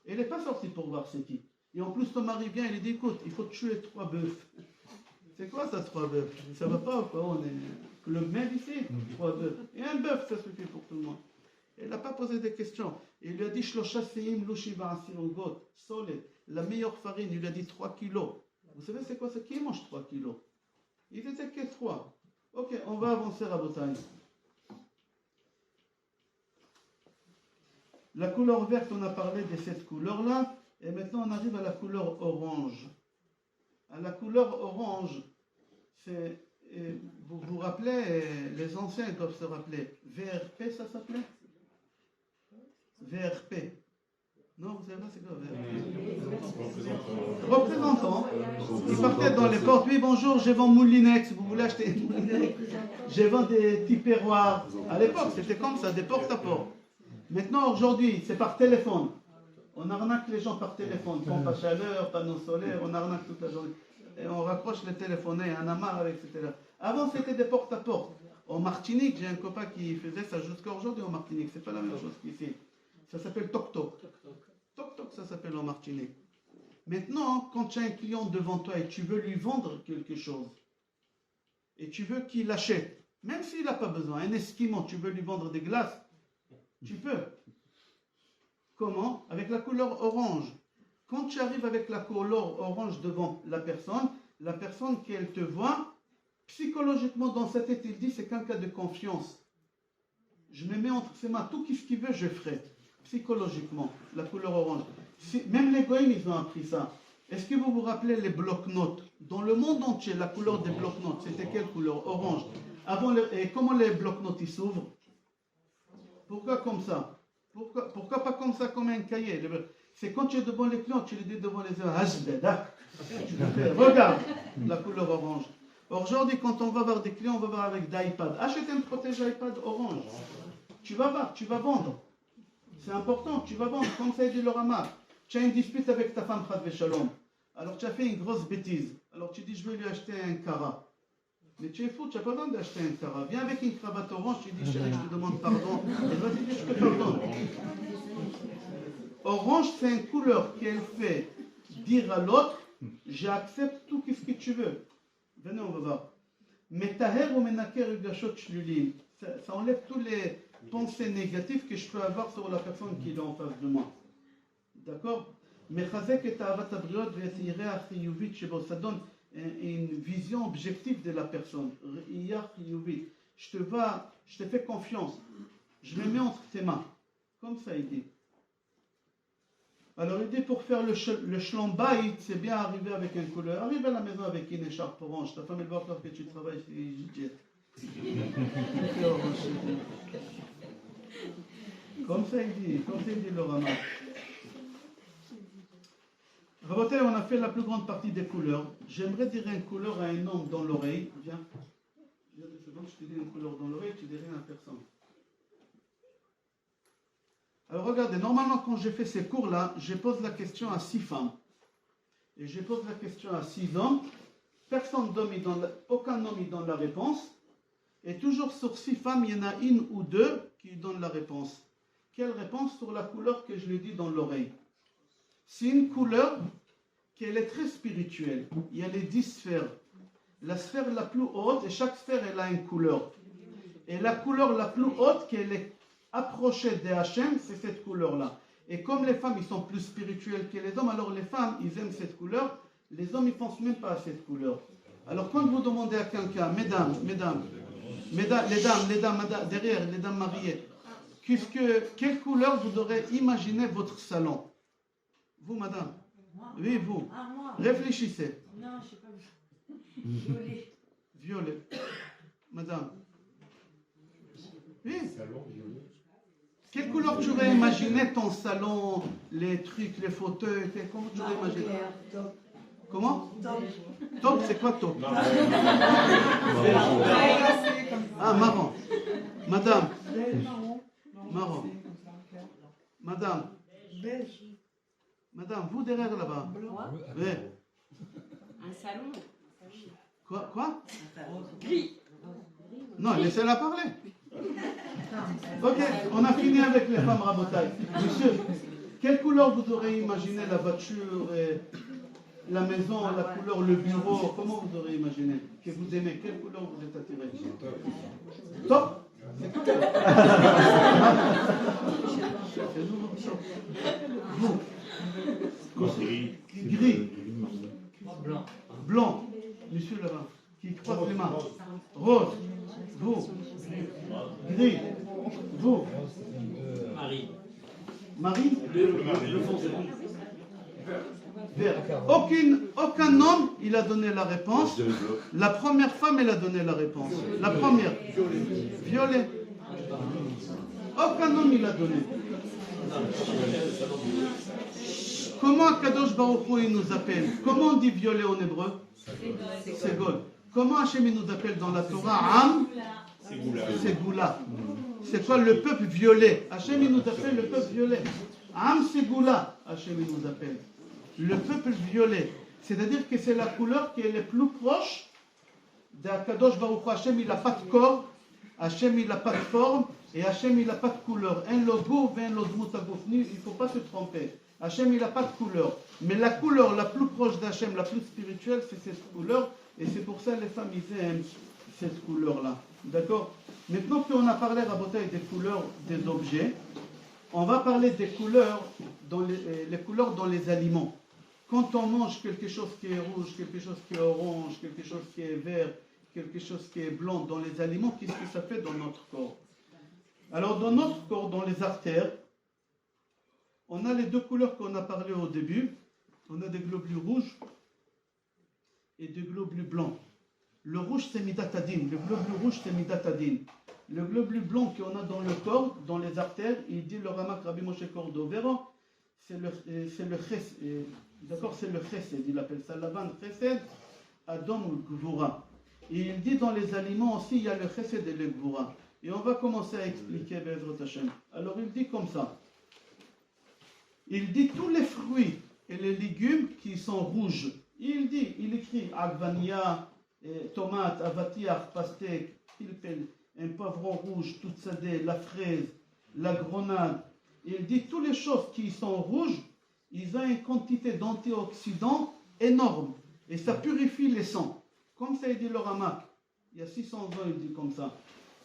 Elle n'est pas sortie pour voir c'est qui. Et en plus, ton mari vient, il lui dit, écoute, il faut tuer 3 bœufs. C'est quoi ça, 3 bœufs? Ça va pas ou quoi? On est le même ici, 3 bœufs. Et un bœuf, ça suffit pour tout le monde. Elle n'a pas posé des questions. Il lui a dit, Shlosha seim lushiva asirogot, sole, la meilleure farine. Il lui a dit 3 kilos. Vous savez c'est quoi? C'est qui mange 3 kilos? Il était que 3. Ok, on va avancer à Botagne. La couleur verte, on a parlé de cette couleur-là. Et maintenant, on arrive à la couleur orange. À la couleur orange, c'est, vous vous rappelez, les anciens doivent se rappeler, VRP, ça s'appelait? VRP. Non, vous savez pas c'est quoi VRP? Représentant. Ils partaient dans les portes. Oui, bonjour, je vends Moulinex. Vous voulez acheter une Moulinex? Je vends des petits perroirs. À l'époque, c'était comme ça, des porte à porte. Maintenant, aujourd'hui, c'est par téléphone. On arnaque les gens par téléphone, pompe à chaleur, panneaux solaires, on arnaque toute la journée. Et on raccroche les téléphones, un amarre, etc. Avant, c'était des porte-à-porte. En Martinique, j'ai un copain qui faisait ça jusqu'à aujourd'hui en Martinique. C'est pas la même chose qu'ici. Ça s'appelle toc-toc. Toc-toc, ça s'appelle en Martinique. Maintenant, quand tu as un client devant toi et tu veux lui vendre quelque chose, et tu veux qu'il achète, même s'il n'a pas besoin, un esquimau, tu veux lui vendre des glaces, tu peux. Comment? Avec la couleur orange. Quand tu arrives avec la couleur orange devant la personne qu'elle te voit, psychologiquement dans sa tête, il dit c'est quelqu'un de confiance. Je me mets entre ses mains, tout ce qu'il veut, je ferai. Psychologiquement, la couleur orange. Même les goïms, ils ont appris ça. Est-ce que vous vous rappelez les bloc-notes? Dans le monde entier, la couleur des bloc-notes, c'était quelle couleur? Orange. Et comment les bloc-notes ils s'ouvrent? Pourquoi comme ça? Pourquoi pas comme ça, comme un cahier? C'est quand tu es devant les clients, tu les dis devant les yeux. Regarde la couleur orange. Aujourd'hui, quand on va voir des clients, on va voir avec d'iPad. Achète un protège iPad orange. Tu vas voir, tu vas vendre. C'est important, tu vas vendre. Comme ça, il dit le Rama. Tu as une dispute avec ta femme, Chad Shalom. Alors tu as fait une grosse bêtise. Alors tu dis, je vais lui acheter un cara. Mais tu es fou, tu n'as pas besoin d'acheter un cara. Viens avec une cravate orange, tu dis, chérie, je te demande pardon. Elle va te dire, je te pardonne. Orange, c'est une couleur qu'elle fait dire à l'autre, j'accepte tout ce que tu veux. Venez, on va voir. Mais taher ou menaker ugashot shlulim. Ça enlève tous les pensées négatives que je peux avoir sur la personne qui est en face de moi. D'accord? Mechazek et avat abriot ve'yireh chiyuvit shebo. Ça donne une vision objective de la personne. Je te fais confiance. Je me mets entre tes mains. Comme ça, il dit. Alors, il dit pour faire le shlombaït, c'est bien arriver avec une couleur. Arrive à la maison avec une écharpe orange. Ta femme, elle va voir que tu travailles chez EasyJet. Comme ça, il dit le Rama. Raboté, on a fait la plus grande partie des couleurs. J'aimerais dire une couleur à un homme dans l'oreille. Viens. Viens 2 secondes, je te dis une couleur dans l'oreille, tu dis rien à personne. Alors regardez, normalement quand j'ai fait ces cours-là, je pose la question à 6 femmes. Et je pose la question à 6 hommes. Aucun homme y donne la réponse. Et toujours sur 6 femmes, il y en a 1 ou 2 qui donnent la réponse. Quelle réponse? Sur la couleur que je lui dis dans l'oreille. C'est une couleur qui est très spirituelle. Il y a les 10 sphères. La sphère la plus haute, et chaque sphère elle a une couleur. Et la couleur la plus haute, qui est approchée des Hachem, c'est cette couleur-là. Et comme les femmes ils sont plus spirituelles que les hommes, alors les femmes ils aiment cette couleur, les hommes ils ne pensent même pas à cette couleur. Alors quand vous demandez à quelqu'un, mesdames, les dames, derrière, les dames mariées, quelle couleur vous aurez imaginé votre salon? Vous, madame? Oui, vous. Moi. Réfléchissez. Non, je sais pas. Violet. Violet. Madame? Oui. Quelle couleur tu aurais imaginé ton salon, les trucs, les fauteuils, comment tu aurais imaginé? Top. Comment? Top. Top, c'est quoi top? Ah, marron. Madame? Marron. Marron. Madame? Beige. Madame, vous derrière là-bas? Moi, Oui. un salon. Quoi? Gris. Non, laissez-la parler. Ok, on a fini avec les femmes rabotailles. Monsieur, quelle couleur vous aurez imaginé la voiture, la maison, la couleur, le bureau? Comment vous aurez imaginé? Que vous aimez? Quelle couleur vous êtes attiré? Top. C'est quoi? Vous? Gris. Blanc. Blanc. Monsieur là-bas, qui croise les mains. Rose. Vous. Gris. Vous. Marie. Marie. Le foncé. Vert. Aucun homme, il a donné la réponse. La première femme, elle a donné la réponse. La première. Violet. Aucun homme, il a donné. Comment Kadosh Baruch Hu, il nous appelle? Comment on dit violet en hébreu? Ségol. Comment Hachem il nous appelle dans la Torah? Am? Ségoula. C'est quoi le peuple violet? Hachem il nous appelle le peuple violet. Am Ségoula, Hachem il nous appelle. Le peuple violet. C'est-à-dire que c'est la couleur qui est la plus proche d'Akadosh Baruch Hu. Hachem il n'a pas de corps, Hachem il n'a pas de forme, et Hachem il n'a pas de couleur. Un logo, un lodmut agofni, il ne faut pas se tromper. Hachem il n'a pas de couleur. Mais la couleur la plus proche d'Hachem, la plus spirituelle, c'est cette couleur. Et c'est pour ça que les femmes ils aiment cette couleur-là. D'accord? Maintenant qu'on a parlé à Rabotai des couleurs des objets, on va parler des couleurs dans les couleurs dans les aliments. Quand on mange quelque chose qui est rouge, quelque chose qui est orange, quelque chose qui est vert, quelque chose qui est blanc dans les aliments, qu'est-ce que ça fait dans notre corps? Alors dans notre corps, dans les artères, on a les 2 couleurs qu'on a parlé au début. On a des globules rouges et des globules blancs. Le rouge, c'est Midatadin. Le globule rouge, c'est Midatadin. Le globule blanc qu'on a dans le corps, dans les artères, il dit le Ramak Rabbi Moshe Cordovero, c'est le chesed. D'accord, c'est le chesed. Il appelle ça Lavan chesed, Adam ou Gvura. Et il dit dans les aliments aussi, il y a le chesed et le Gvura. Et on va commencer à expliquer Be'ezrat Hashem. Alors il dit comme ça. Il dit tous les fruits et les légumes qui sont rouges. Il écrit Agvania, tomate, avatiach, pastèque, pilpel, un poivron rouge, toute sadé, la fraise, la grenade. Il dit toutes les choses qui sont rouges, ils ont une quantité d'antioxydants énorme. Et ça purifie les sangs. Comme ça, il dit le Ramak. Il y a 600 ans, il dit comme ça.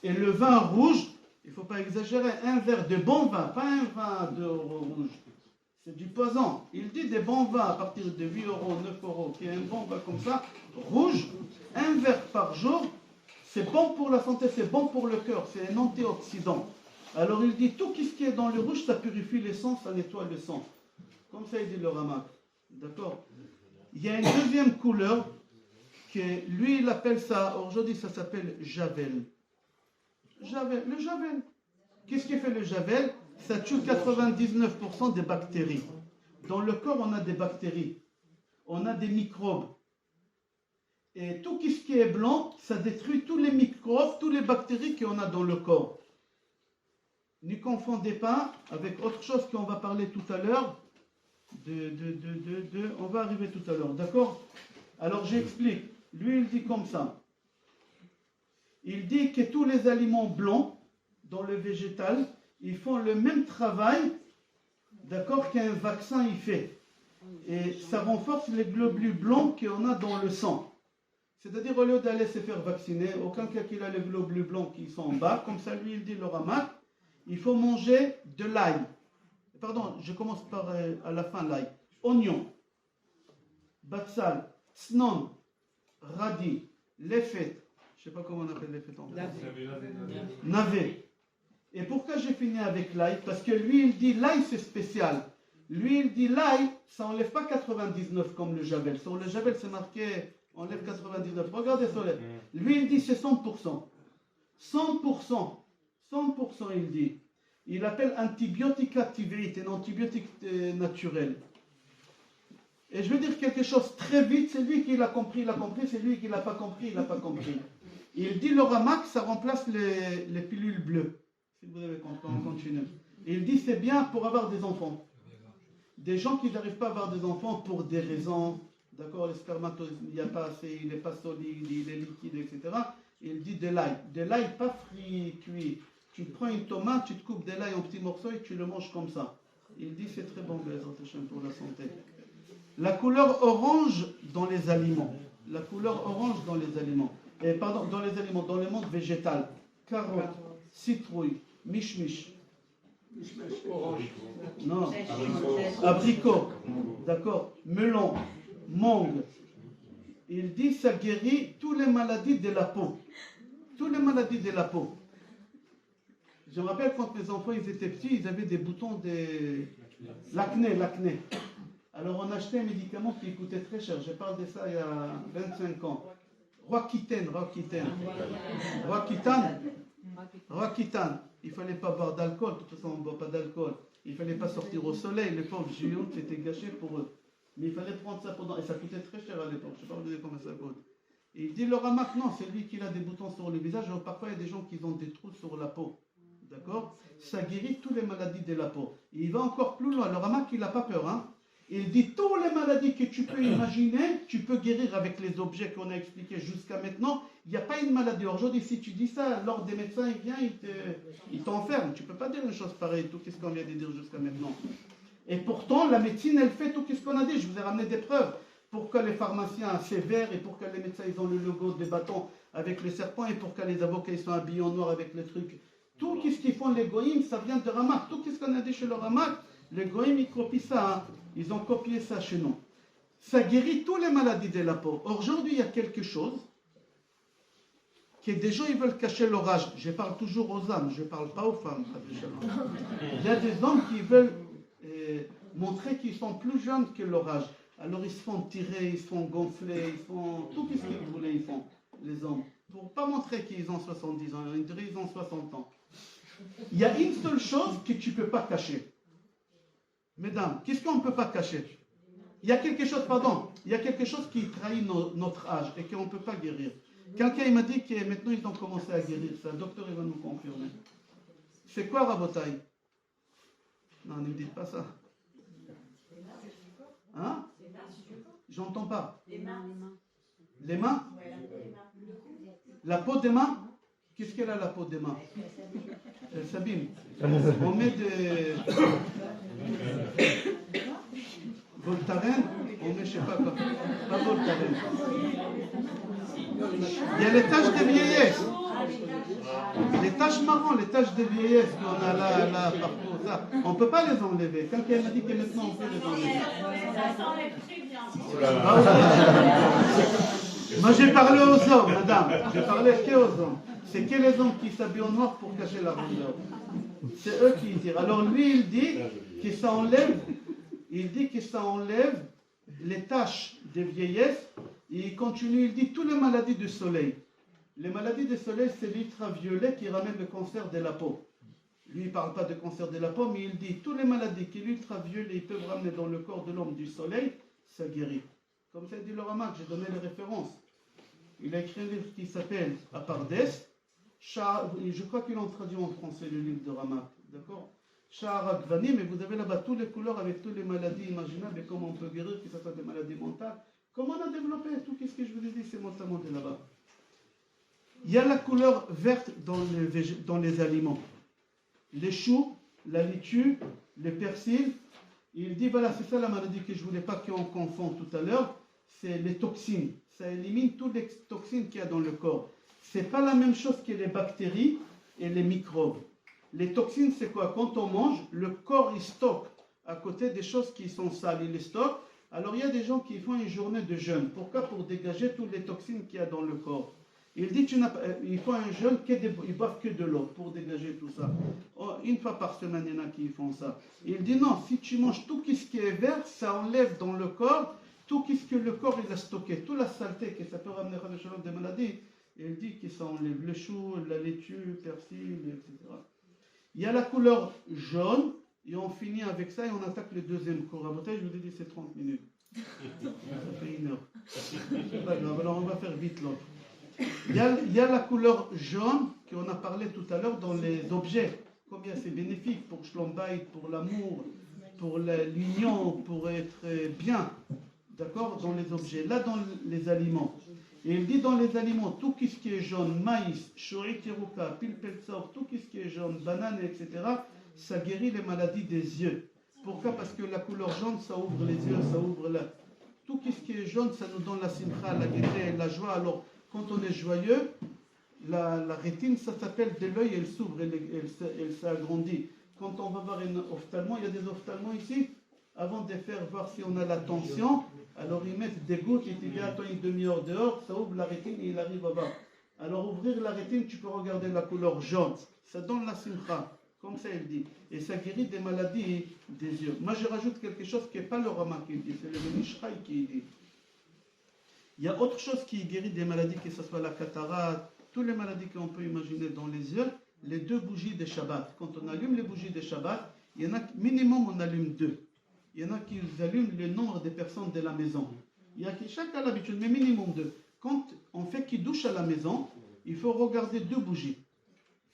Et le vin rouge, il ne faut pas exagérer, un verre de bon vin, pas un vin de rouge. C'est du poison. Il dit des bons vins à partir de 8 euros, 9 euros, qui est un bon vin comme ça, rouge, un verre par jour, c'est bon pour la santé, c'est bon pour le cœur, c'est un antioxydant. Alors il dit tout ce qui est dans le rouge, ça purifie les sangs, ça nettoie le sang. Comme ça il dit le Ramak. D'accord? Il y a une deuxième couleur, que lui il appelle ça, aujourd'hui ça s'appelle Javel. Le Javel. Qu'est-ce qui fait le Javel? Ça tue 99% des bactéries. Dans le corps, on a des bactéries. on a des microbes. Et tout ce qui est blanc, ça détruit tous les microbes, toutes les bactéries qu'on a dans le corps. Ne confondez pas avec autre chose qu'on va parler tout à l'heure. On va arriver tout à l'heure, d'accord? Alors j'explique. Lui, il dit comme ça. Il dit que tous les aliments blancs, dans le végétal, ils font le même travail, d'accord, qu'un vaccin il fait. Et ça renforce les globules blancs qu'on a dans le sang. C'est-à-dire, au lieu d'aller se faire vacciner, aucun cas qu'il a les globules blancs qui sont en bas, comme ça, lui, il dit le ramak, il faut manger de l'ail. Pardon, je commence par à la fin l'ail. Oignon, batsal, snon, radis, lefet, je ne sais pas comment on appelle lefet en français. Navet. Et pourquoi j'ai fini avec l'ail? Parce que lui, il dit l'ail, c'est spécial. Lui, il dit l'ail, ça n'enlève pas 99 comme le javel. Sur le javel, c'est marqué, on enlève 99. Regardez sur les... Lui, il dit c'est 100%. 100%. 100%, il dit. Il appelle antibiotique activité, un antibiotique naturel. Et je veux dire quelque chose très vite, c'est lui qui l'a compris, il a compris, c'est lui qui l'a pas compris, il n'a pas compris. Il dit le ramak, ça remplace les pilules bleues. Si vous avez compris, on continue. Il dit c'est bien pour avoir des enfants. Des gens qui n'arrivent pas à avoir des enfants pour des raisons, d'accord, les spermatozoïdes, il n'y a pas assez, il n'est pas solide, il est liquide, etc. Il dit de l'ail pas frit, cuit. Tu prends une tomate, tu te coupes de l'ail en petits morceaux et tu le manges comme ça. Il dit c'est très bon pour la santé. La couleur orange dans les aliments. La couleur orange dans les aliments. Pardon, dans les aliments, dans le monde végétal. Carotte, citrouille, miche-miche. Orange. Non. Abricot. D'accord. Melon, mangue. Il dit ça guérit toutes les maladies de la peau. Toutes les maladies de la peau. Je me rappelle quand mes enfants ils étaient petits, ils avaient des boutons de l'acné. Alors on achetait un médicament qui coûtait très cher. Je parle de ça il y a 25 ans. Roaccutane. Il ne fallait pas boire d'alcool. De toute façon, on ne boit pas d'alcool. Il ne fallait pas sortir au soleil. Les pauvres géants, c'était gâché pour eux. Mais il fallait prendre ça pendant... Et ça coûtait très cher à l'époque. Je ne sais pas vous dire combien ça coûte. Et il dit le ramak, non, c'est lui qui a des boutons sur le visage. Alors, parfois, il y a des gens qui ont des trous sur la peau. D'accord? Ça guérit toutes les maladies de la peau. Et il va encore plus loin. Le ramak, il n'a pas peur. Hein? Il dit toutes les maladies que tu peux imaginer, tu peux guérir avec les objets qu'on a expliqués jusqu'à maintenant. Il n'y a pas une maladie. Aujourd'hui, si tu dis ça, l'ordre des médecins, il vient, il t'enferme. Tu ne peux pas dire une chose pareille, tout ce qu'on vient de dire jusqu'à maintenant. Et pourtant, la médecine, elle fait tout ce qu'on a dit. Je vous ai ramené des preuves. Pour que les pharmaciens sévèrent et pour que les médecins ils ont le logo des bâtons avec les serpents et pour que les avocats ils sont habillés en noir avec les trucs. Tout ce qu'ils font les goïms, ça vient de Ramak. Tout ce qu'on a dit chez le Ramak, les goïms ils copient ça. Hein. Ils ont copié ça chez nous. Ça guérit toutes les maladies de la peau. Aujourd'hui, il y a quelque chose que des gens ils veulent cacher leur âge. Je parle toujours aux hommes, je ne parle pas aux femmes. Il y a des hommes qui veulent montrer qu'ils sont plus jeunes que leur âge. Alors ils se font tirer, ils se font gonfler, ils font tout ce qu'ils voulaient, ils font, les hommes. Pour ne pas montrer qu'ils ont 70 ans, ils ont 60 ans. Il y a une seule chose que tu ne peux pas cacher. Mesdames, qu'est-ce qu'on ne peut pas cacher? Il y a quelque chose, il y a quelque chose qui trahit notre âge et qu'on ne peut pas guérir. Quelqu'un m'a dit que maintenant ils ont commencé à guérir ça. Le docteur il va nous confirmer. C'est quoi Rabotaï? Non, ne me dites pas ça. Hein? J'entends pas. Les mains. Les mains? La peau des mains? Qu'est-ce qu'elle a la peau des mains? Elle s'abîme. On met des... Voltaren, on met je sais pas quoi. Pas Voltaren. Il y a les taches de vieillesse. Les taches marron, les taches de vieillesse qu'on a là, partout. Ça. On ne peut pas les enlever. Quelqu'un m'a dit que maintenant on peut les enlever. Ça s'enlève très bien. Moi j'ai parlé aux hommes, madame. J'ai parlé qu'aux hommes. C'est que les hommes qui s'habillent en noir pour cacher la rondeur. C'est eux qui tirent. Alors lui il dit que ça enlève. Il dit que ça enlève les taches de vieillesse. Et il continue, il dit toutes les maladies du soleil. Les maladies du soleil, c'est l'ultraviolet qui ramène le cancer de la peau. Lui, il ne parle pas de cancer de la peau, mais il dit toutes les maladies que l'ultraviolet peut ramener dans le corps de l'homme du soleil, ça guérit. Comme ça dit le Ramak, j'ai donné les références. Il a écrit un livre qui s'appelle Apardes. Je crois qu'il en traduit en français le livre de Ramak. D'accord? Sha'ar Gvani, mais vous avez là-bas toutes les couleurs avec toutes les maladies imaginables et comment on peut guérir, que ce soit des maladies mentales. Comment on a développé tout ce que je vous ai dit, c'est mentalement de là-bas. Il y a la couleur verte dans les aliments. Les choux, la laitue, les persils. Il dit, voilà, c'est ça la maladie que je ne voulais pas qu'on confonde tout à l'heure, c'est les toxines. Ça élimine toutes les toxines qu'il y a dans le corps. Ce n'est pas la même chose que les bactéries et les microbes. Les toxines, c'est quoi? Quand on mange, le corps, il stocke à côté des choses qui sont sales, il les stocke. Alors, il y a des gens qui font une journée de jeûne. Pourquoi? Pour dégager toutes les toxines qu'il y a dans le corps. Il dit, il faut un jeûne, ils boivent que de l'eau pour dégager tout ça. Une fois par semaine, il y en a qui font ça. Il dit, non, si tu manges tout ce qui est vert, ça enlève dans le corps tout ce que le corps il a stocké, toute la saleté que ça peut ramener des maladies. Il dit que ça enlève le chou, la laitue, le persil, etc. Il y a la couleur jaune, et on finit avec ça et on attaque le deuxième cours. À votre je vous ai dit c'est 30 minutes. Ça fait 1 heure. C'est pas grave, alors on va faire vite l'autre. Il y a la couleur jaune qu'on a parlé tout à l'heure dans les objets. Combien c'est bénéfique pour Shlombait, pour l'amour, pour l'union, pour être bien. D'accord? Dans les objets. Là, dans les aliments. Et il dit dans les aliments, tout ce qui est jaune, maïs, shorit yeruka, pilpelsor, tout ce qui est jaune, banane, etc., ça guérit les maladies des yeux. Pourquoi? Parce que la couleur jaune, ça ouvre les yeux, ça ouvre la... Tout ce qui est jaune, ça nous donne la simcha, la gaieté, la joie. Alors, quand on est joyeux, la rétine, ça s'appelle de l'œil, elle s'ouvre, elle s'agrandit. Quand on va voir un ophtalmo, il y a des ophtalmos ici, avant de faire voir si on a la tension, alors ils mettent des gouttes et tu dis attends une demi-heure dehors, ça ouvre la rétine et il arrive à bas. Alors ouvrir la rétine, tu peux regarder la couleur jaune, ça donne la simcha, comme ça il dit, et ça guérit des maladies des yeux. Moi je rajoute quelque chose qui n'est pas le Ramak qui dit, c'est le Mishraï qui dit. Il y a autre chose qui guérit des maladies, que ce soit la cataracte, toutes les maladies qu'on peut imaginer dans les yeux, les 2 bougies de Shabbat. Quand on allume les bougies de Shabbat, il y en a minimum on allume 2. Il y en a qui allument le nombre de personnes de la maison. Il y a qui chacun a l'habitude, mais minimum 2. Quand on fait qui douche à la maison, il faut regarder 2 bougies.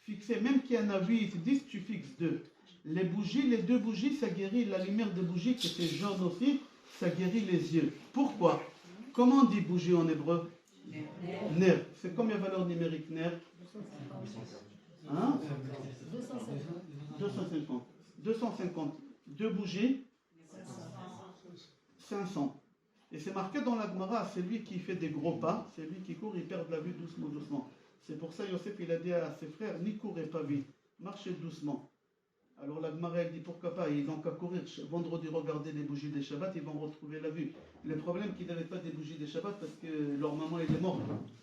Fixer, même qu'il y en a 8, 10, tu fixes 2. Les bougies, les 2 bougies, ça guérit la lumière des bougies, qui c'est jaune aussi, ça guérit les yeux. Pourquoi? Comment on dit bougie en hébreu? Ner. C'est combien valeur numérique ner? Hein? 250. 250. 2 bougies 500. Et c'est marqué dans la Gemara, c'est lui qui fait des gros pas, c'est lui qui court, il perd la vue doucement, doucement. C'est pour ça Yosef il a dit à ses frères, n'y courez pas vite, marchez doucement. Alors la Gemara elle dit pourquoi pas, ils n'ont qu'à courir vendredi regarder les bougies des Shabbat, ils vont retrouver la vue. Le problème qu'ils n'avaient pas des bougies des Shabbat parce que leur maman elle est morte.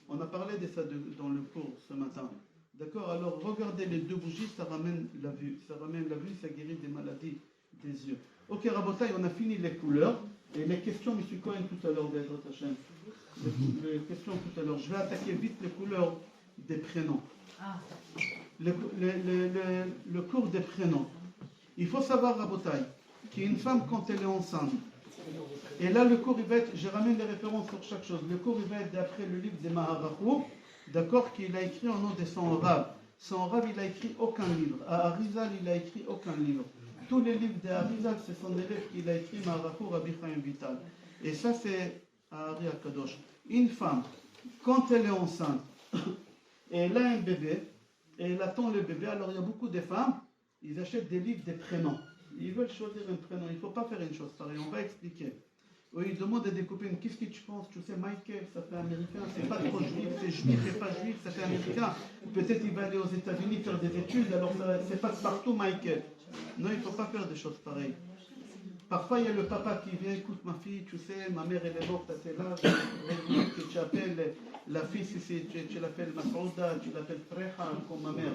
On a parlé de ça dans le cours ce matin. D'accord? Alors regardez les 2 bougies, ça ramène la vue. Ça ramène la vue, ça guérit des maladies des yeux. Ok Rabotaï, on a fini les couleurs. Et les questions, M. Cohen tout à l'heure, d'Ezrat Hashem. Les questions tout à l'heure. Je vais attaquer vite les couleurs des prénoms. Le cours des prénoms. Il faut savoir, Rabotaï, qu'une femme, quand elle est enceinte, et là le cours, il va être, je ramène des références sur chaque chose. Le cours, il va être d'après le livre des Maharachou, d'accord, qu'il a écrit en nom de son Rav. Son Rav, il a écrit aucun livre. À Arizal, il a écrit aucun livre. Tous les livres d'Arizal, c'est son élève qui l'a écrit, Maharachou Rabbi Chaim Vital. Et ça, c'est à Ari Akadosh. Une femme, quand elle est enceinte, et elle a un bébé, et elle attend le bébé, alors il y a beaucoup de femmes, ils achètent des livres des prénoms. Ils veulent choisir un prénom. Il ne faut pas faire une chose pareille, on va expliquer. Oui, ils demandent à des copines, qu'est-ce que tu penses? Tu sais, Michael, ça fait américain, c'est pas trop juif, c'est juif, c'est pas juif, ça fait américain. Peut-être il va aller aux États-Unis faire des études, alors ça c'est pas partout, Michael. Non, il ne faut pas faire des choses pareilles. Parfois, il y a le papa qui vient, écoute ma fille, tu sais, ma mère elle est morte à tel âge, que tu appelles la fille, si tu l'appelles Masouda, tu l'appelles Frecha, comme ma mère.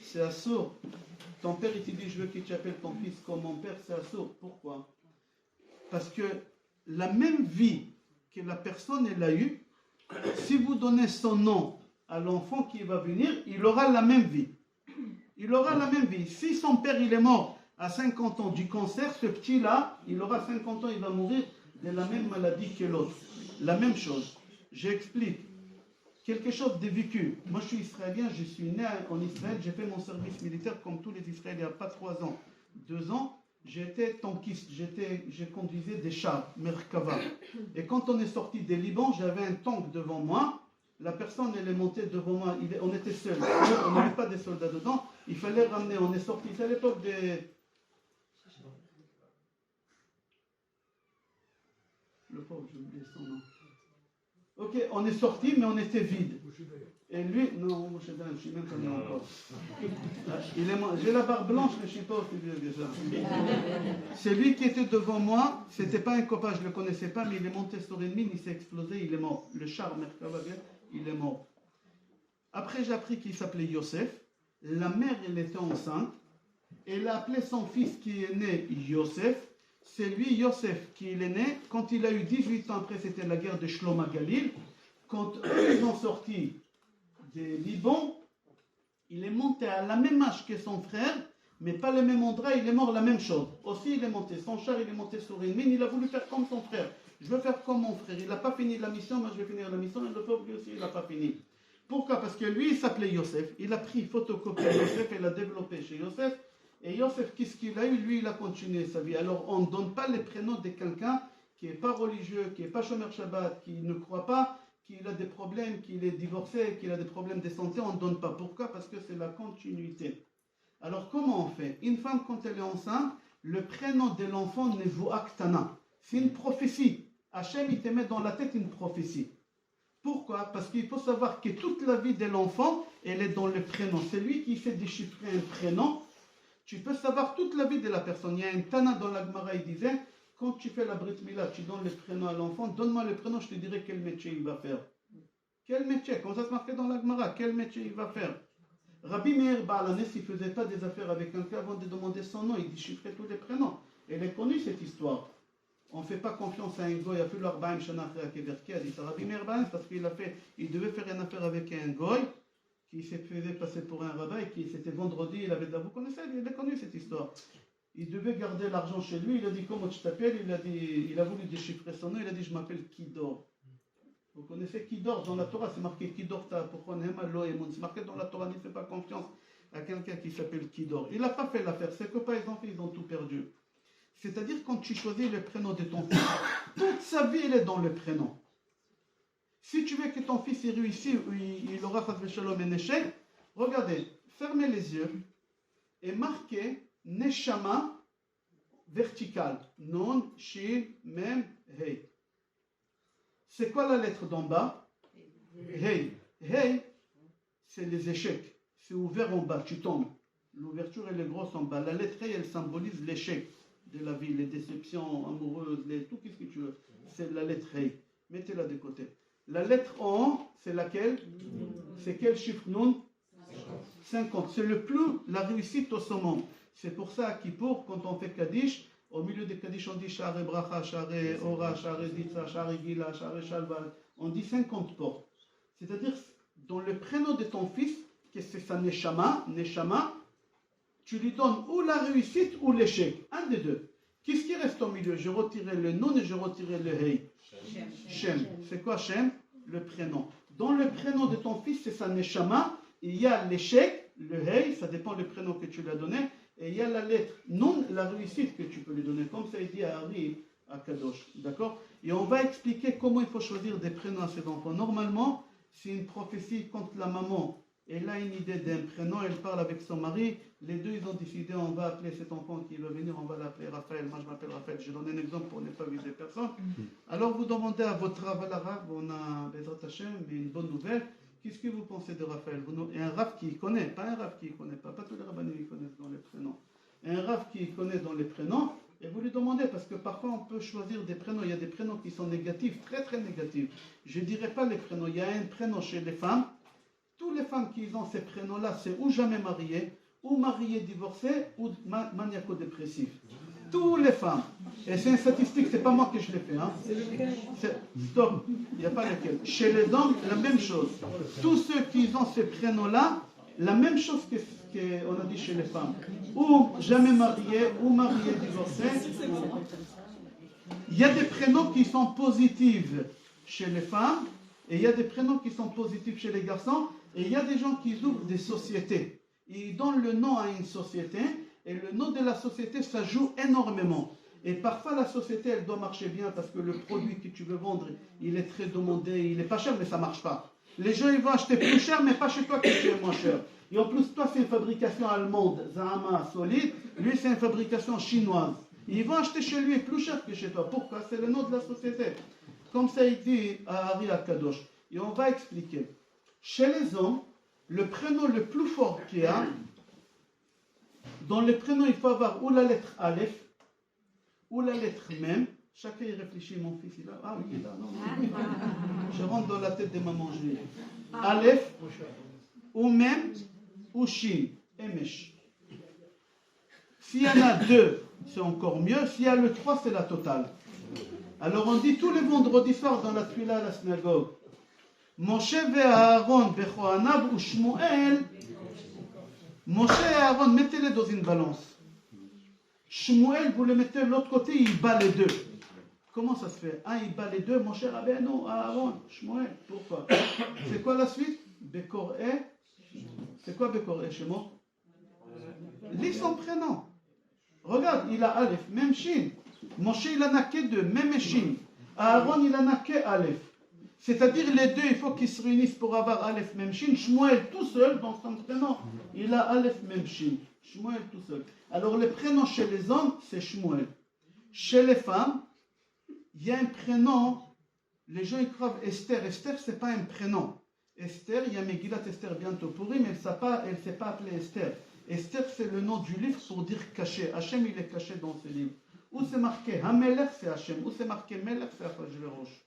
C'est assourd. Ton père, il te dit, je veux que tu appelles ton fils comme mon père, c'est assourd. Pourquoi? Parce que la même vie que la personne elle a eue, si vous donnez son nom à l'enfant qui va venir, il aura la même vie. Il aura la même vie. Si son père il est mort à 50 ans du cancer, ce petit-là, il aura 50 ans, il va mourir de la même maladie que l'autre. La même chose. J'explique. Quelque chose de vécu. Moi, je suis israélien, je suis né en Israël, j'ai fait mon service militaire comme tous les Israéliens, il n'y a pas 3 ans. 2 ans, j'étais tankiste, je conduisais des chars, Merkava. Et quand on est sorti des Liban, j'avais un tank devant moi. La personne, elle est montée devant moi, on était seuls. On n'avait pas des soldats dedans, il fallait ramener, on est sorti, c'est à l'époque des... Le pauvre, j'ai oublié son nom. Ok, on est sorti, mais on était vide. Et lui, non, je ne suis même pas né encore. J'ai la barbe blanche, mais je ne suis pas aussi vieux déjà. C'est lui qui était devant moi, c'était pas un copain, je ne le connaissais pas, mais il est monté sur une mine, il s'est explosé, il est mort. Le char, il est mort. Après, j'ai appris qu'il s'appelait Yosef. La mère, elle était enceinte. Elle a appelé son fils qui est né Yosef. C'est lui, Yosef, qui est né. Quand il a eu 18 ans, après, c'était la guerre de Shlom Galil. Quand ils ont sorti des Liban, il est monté à la même âge que son frère, mais pas le même endroit, il est mort la même chose. Aussi, il est monté, son char, il est monté sur une mine, il a voulu faire comme son frère. Je veux faire comme mon frère. Il n'a pas fini la mission, moi je vais finir la mission, et le pauvre lui aussi, il n'a pas fini. Pourquoi? Parce que lui, il s'appelait Yosef. Il a pris photocopie de Yosef et l'a développé chez Yosef. Et Yosef, qu'est-ce qu'il a eu? Lui, il a continué sa vie. Alors, on ne donne pas les prénoms de quelqu'un qui n'est pas religieux, qui n'est pas Shomer Shabbat, qui ne croit pas, qu'il a des problèmes, qu'il est divorcé, qu'il a des problèmes de santé, on ne donne pas. Pourquoi? Parce que c'est la continuité. Alors, comment on fait? Une femme, quand elle est enceinte, le prénom de l'enfant n'est Aktana. C'est une prophétie. Hachem, il te met dans la tête une prophétie. Pourquoi? Parce qu'il faut savoir que toute la vie de l'enfant, elle est dans le prénom. C'est lui qui fait déchiffrer un prénom. Tu peux savoir toute la vie de la personne. Il y a un Tana dans la Gemara, il disait, quand tu fais la Brit Mila, tu donnes le prénom à l'enfant, donne-moi le prénom, je te dirai quel métier il va faire. Quel métier? Comme ça se marquait dans la Gemara, quel métier il va faire? Rabbi Meir Baalanes, il ne faisait pas des affaires avec quelqu'un avant de demander son nom, il déchiffrait tous les prénoms. Elle est connue cette histoire. On ne fait pas confiance à un goy, il a fait l'Arbaïm Shana Achre Keverki, a dit ça. Rabbi Meir Baalanes, parce qu'il devait faire une affaire avec un goy, qui s'est fait passer pour un rabbin, et qui c'était vendredi, vous connaissez, il a connu cette histoire. Il devait garder l'argent chez lui, il a dit comment tu t'appelles, il a voulu déchiffrer son nom, il a dit je m'appelle Kidor. Vous connaissez Kidor dans la Torah, c'est marqué Kidor ta pourquoi c'est marqué dans la Torah, ne fais pas confiance à quelqu'un qui s'appelle Kidor. Il n'a pas fait l'affaire, ses copains ils ont tout perdu. C'est-à-dire quand tu choisis le prénom de ton fils, toute sa vie elle est dans le prénom. Si tu veux que ton fils y réussisse ou il aura chas v'shalom un échec, regardez, fermez les yeux et marquez Neshama vertical. Non, Shin, Mem, Hey. C'est quoi la lettre d'en bas? Hey. Hey, c'est les échecs. C'est ouvert en bas, tu tombes. L'ouverture elle est grosse en bas. La lettre Hey, elle symbolise l'échec de la vie, les déceptions amoureuses, tout ce que tu veux. C'est la lettre Hey. Mettez-la de côté. La lettre O, c'est laquelle? C'est quel chiffre? Non? 50. C'est le plus, la réussite au summum. C'est pour ça qu'à Kippour, quand on fait Kaddish, au milieu des Kaddish, on dit Share Bracha, Share Ora, Share Zitza, Share Gila, Share Shalval. On dit 50 portes. C'est-à-dire, dans le prénom de ton fils, que c'est sa Neshama, tu lui donnes ou la réussite ou l'échec. Un des deux. Qu'est-ce qui reste au milieu? Je retirais le Nun et je retirais le Hey. Shem. C'est quoi Shem? Le prénom. Dans le prénom de ton fils, c'est sa Neshama. Il y a l'échec, le Hey, ça dépend du prénom que tu lui as donné. Et il y a la lettre non, la réussite que tu peux lui donner. Comme ça, il dit à Harry, à Kadosh. D'accord? Et on va expliquer comment il faut choisir des prénoms à ses enfants. Normalement, c'est une prophétie quand la maman, elle a une idée d'un prénom, elle parle avec son mari. Les deux, ils ont décidé, on va appeler cet enfant qui va venir, on va l'appeler Raphaël. Moi, je m'appelle Raphaël. Je donne un exemple pour ne pas viser personne. Alors, vous demandez à votre Rav, on a Bezrat Hashem, mais une bonne nouvelle. Qu'est-ce que vous pensez de Raphaël? Et un Rav qui connaît, pas un Rav qui ne connaît pas tous les rabbins qui connaissent dans les prénoms. Un Rav qui connaît dans les prénoms, et vous lui demandez, parce que parfois on peut choisir des prénoms, il y a des prénoms qui sont négatifs, très très négatifs. Je ne dirais pas les prénoms, il y a un prénom chez les femmes, toutes les femmes qui ont ces prénoms-là, c'est ou jamais mariées, ou mariées divorcées, ou maniaco-dépressifs. Toutes les femmes. Et c'est une statistique, c'est pas moi que je l'ai fait. Hein. Stop, il n'y a pas lequel. Chez les hommes, la même chose. Tous ceux qui ont ces prénoms-là, la même chose qu'on a dit chez les femmes. Ou jamais mariés, ou mariés divorcés. Il y a des prénoms qui sont positifs chez les femmes, et il y a des prénoms qui sont positifs chez les garçons, et il y a des gens qui ouvrent des sociétés. Ils donnent le nom à une société, et le nom de la société, ça joue énormément. Et parfois, la société, elle doit marcher bien parce que le produit que tu veux vendre, il est très demandé, il n'est pas cher, mais ça ne marche pas. Les gens, ils vont acheter plus cher, mais pas chez toi que tu es moins cher. Et en plus, toi, c'est une fabrication allemande, Zahama, solide. Lui, c'est une fabrication chinoise. Ils vont acheter chez lui plus cher que chez toi. Pourquoi? C'est le nom de la société. Comme ça, il dit à Ari Akadosh. Et on va expliquer. Chez les hommes, le prénom le plus fort qu'il y a, dans les prénoms, il faut avoir ou la lettre Aleph, ou la lettre Mem. Chacun y réfléchit, mon fils, il a... Ah oui, il est là, non. Je rentre dans la tête des mamans juives. Aleph, ou Mem, ou Shin, Emesh. S'il y en a deux, c'est encore mieux. S'il y a le 3, c'est la totale. Alors on dit tous les vendredis soirs dans la tuila à la synagogue. Moshe et Aaron, Bechoanav ou Shmuel. Moshe et Aaron, mettez-les dans une balance. Shmuel, vous le mettez de l'autre côté, il bat les deux. Comment ça se fait? Un, il bat les deux, Moshe Rabbeinu, Aaron, Shmuel. Pourquoi? C'est quoi la suite? Bekor et. C'est quoi Bekor et Shemo? Lis son prénom. Regarde, il a Aleph, même Shin. Moshe, il en a que deux, même Shin. Aaron, il en a que Aleph. C'est-à-dire les deux, il faut qu'ils se réunissent pour avoir Aleph, même Shin. Shmuel tout seul, dans son prénom, il a Aleph, même Shin. Shmuel tout seul. Alors les prénoms chez les hommes, c'est Shmuel. Chez les femmes, il y a un prénom, les gens ils croient Esther. Esther, ce n'est pas un prénom. Esther, il y a Megillat Esther bientôt pourri, mais elle ne s'est pas appelée Esther. Esther, c'est le nom du livre pour dire caché. Hachem, il est caché dans ce livre. Où c'est marqué Hamelech, c'est Hachem. Où c'est marqué Melech, c'est Achashverosh.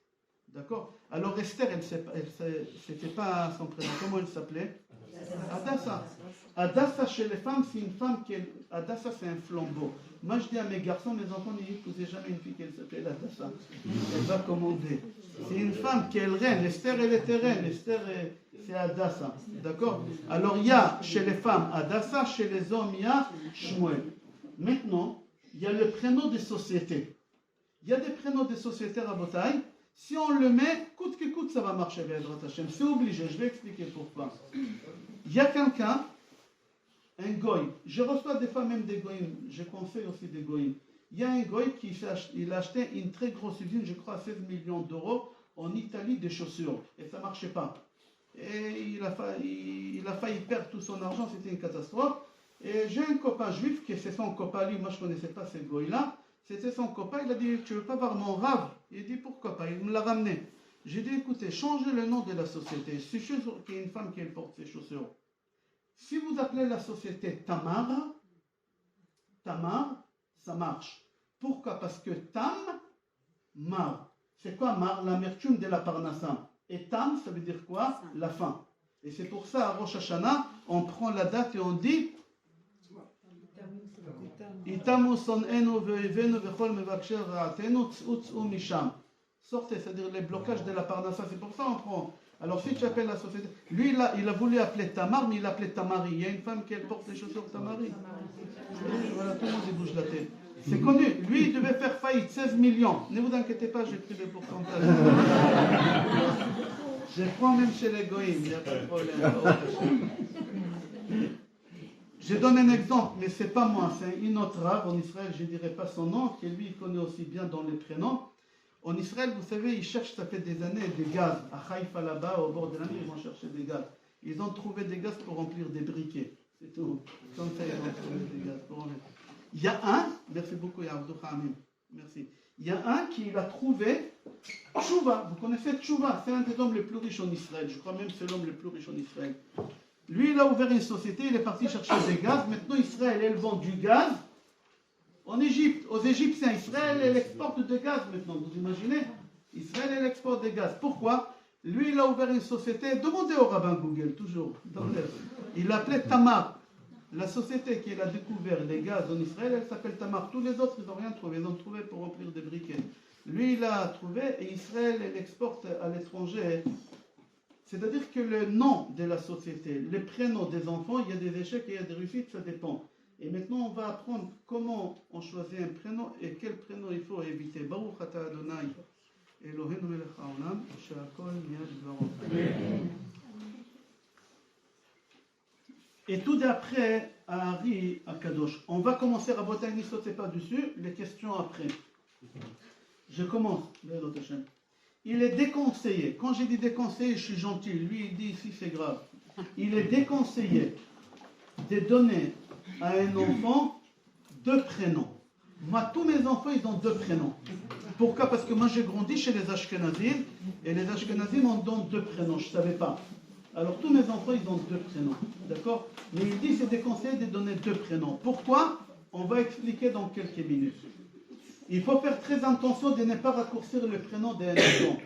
D'accord? Alors Esther, c'était pas son prénom. Comment elle s'appelait? Adassa. Adassa, chez les femmes, c'est une femme qui est... Adassa, c'est un flambeau. Moi, je dis à mes garçons, mes enfants, n'épousez jamais une fille qui s'appelle Adassa. Elle va commander. C'est une femme qui est reine. Esther, elle était reine. Esther, c'est Adassa. D'accord? Alors, il y a chez les femmes Adassa, chez les hommes, il y a Shmuel. Maintenant, il y a le prénom des sociétés. Il y a des prénoms des sociétés à Rabotaï. Si on le met, coûte que coûte, ça va marcher avec Hachem. C'est obligé, je vais expliquer pourquoi. Il y a quelqu'un, un goy. Je reçois des fois même des goyim. Je conseille aussi des goyim. Il y a un goy qui a acheté une très grosse usine, je crois 16 millions d'euros, en Italie, des chaussures. Et ça ne marchait pas. Et il a failli perdre tout son argent, c'était une catastrophe. Et j'ai un copain juif, c'est son copain, lui, moi je ne connaissais pas ces goy-là. C'était son copain, il a dit, tu ne veux pas voir mon rave? Il dit, pourquoi pas? Il me l'a ramené. J'ai dit, écoutez, changez le nom de la société. C'est sûr qu'il y a une femme qui porte ses chaussures. Si vous appelez la société Tamar, ça marche. Pourquoi? Parce que Mar. C'est quoi Mar? L'amertume de la Parnassa. Et Tam, ça veut dire quoi? La fin. Et c'est pour ça, à Rosh Hashanah, on prend la date et on dit Itamu son'enu ve'ivenu ve'chol mevaksher ra'atenu tz'u misham. Sortez, c'est-à-dire les blocages de la Parnassa. C'est pour ça qu'on prend. Alors si tu appelles la société, lui il a voulu appeler Tamar, mais il appelait Tamari. Il y a une femme qui porte les chaussures Tamari. Voilà, tout le monde y bouge la tête. C'est connu. Lui il devait faire faillite, 16 millions. Ne vous inquiétez pas, j'ai pris le pourcentage. Je prends même chez les goïms, il n'y a pas de problème. Je donne un exemple, mais ce n'est pas moi, c'est une autre rave en Israël, je ne dirai pas son nom, qui lui il connaît aussi bien dans les prénoms. En Israël, vous savez, ils cherchent, ça fait des années, des gaz. À Haïfa, là-bas, au bord de la mer, ils vont chercher des gaz. Ils ont trouvé des gaz pour remplir des briquets. C'est tout. Comme ça, ils ont trouvé des gaz pour remplir. Il y a un, merci beaucoup, Yabdou Khamim. Merci. Il y a un qui l'a trouvé, Tchouva. Vous connaissez Tchouva? C'est un des hommes les plus riches en Israël. Je crois même que c'est l'homme le plus riche en Israël. Lui, il a ouvert une société, il est parti chercher des gaz. Maintenant, Israël, elle vend du gaz. En Égypte, aux Égyptiens, Israël, elle exporte du gaz maintenant, vous imaginez? Israël, elle exporte des gaz. Pourquoi? Lui, il a ouvert une société, demandez au rabbin Google, toujours, dans l'air. Il l'appelait Tamar. La société qui a découvert les gaz en Israël, elle s'appelle Tamar. Tous les autres, ils n'ont rien trouvé. Ils ont trouvé pour remplir des briquets. Lui, il a trouvé et Israël, elle exporte à l'étranger. C'est-à-dire que le nom de la société, les prénoms des enfants, il y a des échecs et il y a des réussites, ça dépend. Et maintenant, on va apprendre comment on choisit un prénom et quel prénom il faut éviter. Baruch ata Adonai, Eloheinu melech haolam, she'akol nהיה b'dvaro. Et tout d'après Ari Akadosh. On va commencer à Rabotai, ne sautez pas dessus, les questions après. Je commence. Il est déconseillé. Quand j'ai dit déconseillé, je suis gentil. Lui, il dit ici, c'est grave. Il est déconseillé de donner à un enfant 2 prénoms. Moi, tous mes enfants, ils ont 2 prénoms. Pourquoi? Parce que moi, j'ai grandi chez les Ashkenazim, et les Ashkenazim, on donne 2 prénoms. Je ne savais pas. Alors, tous mes enfants, ils ont 2 prénoms. D'accord? Mais il dit c'est déconseillé de donner 2 prénoms. Pourquoi? On va expliquer dans quelques minutes. Il faut faire très attention de ne pas raccourcir le prénom d'un enfant.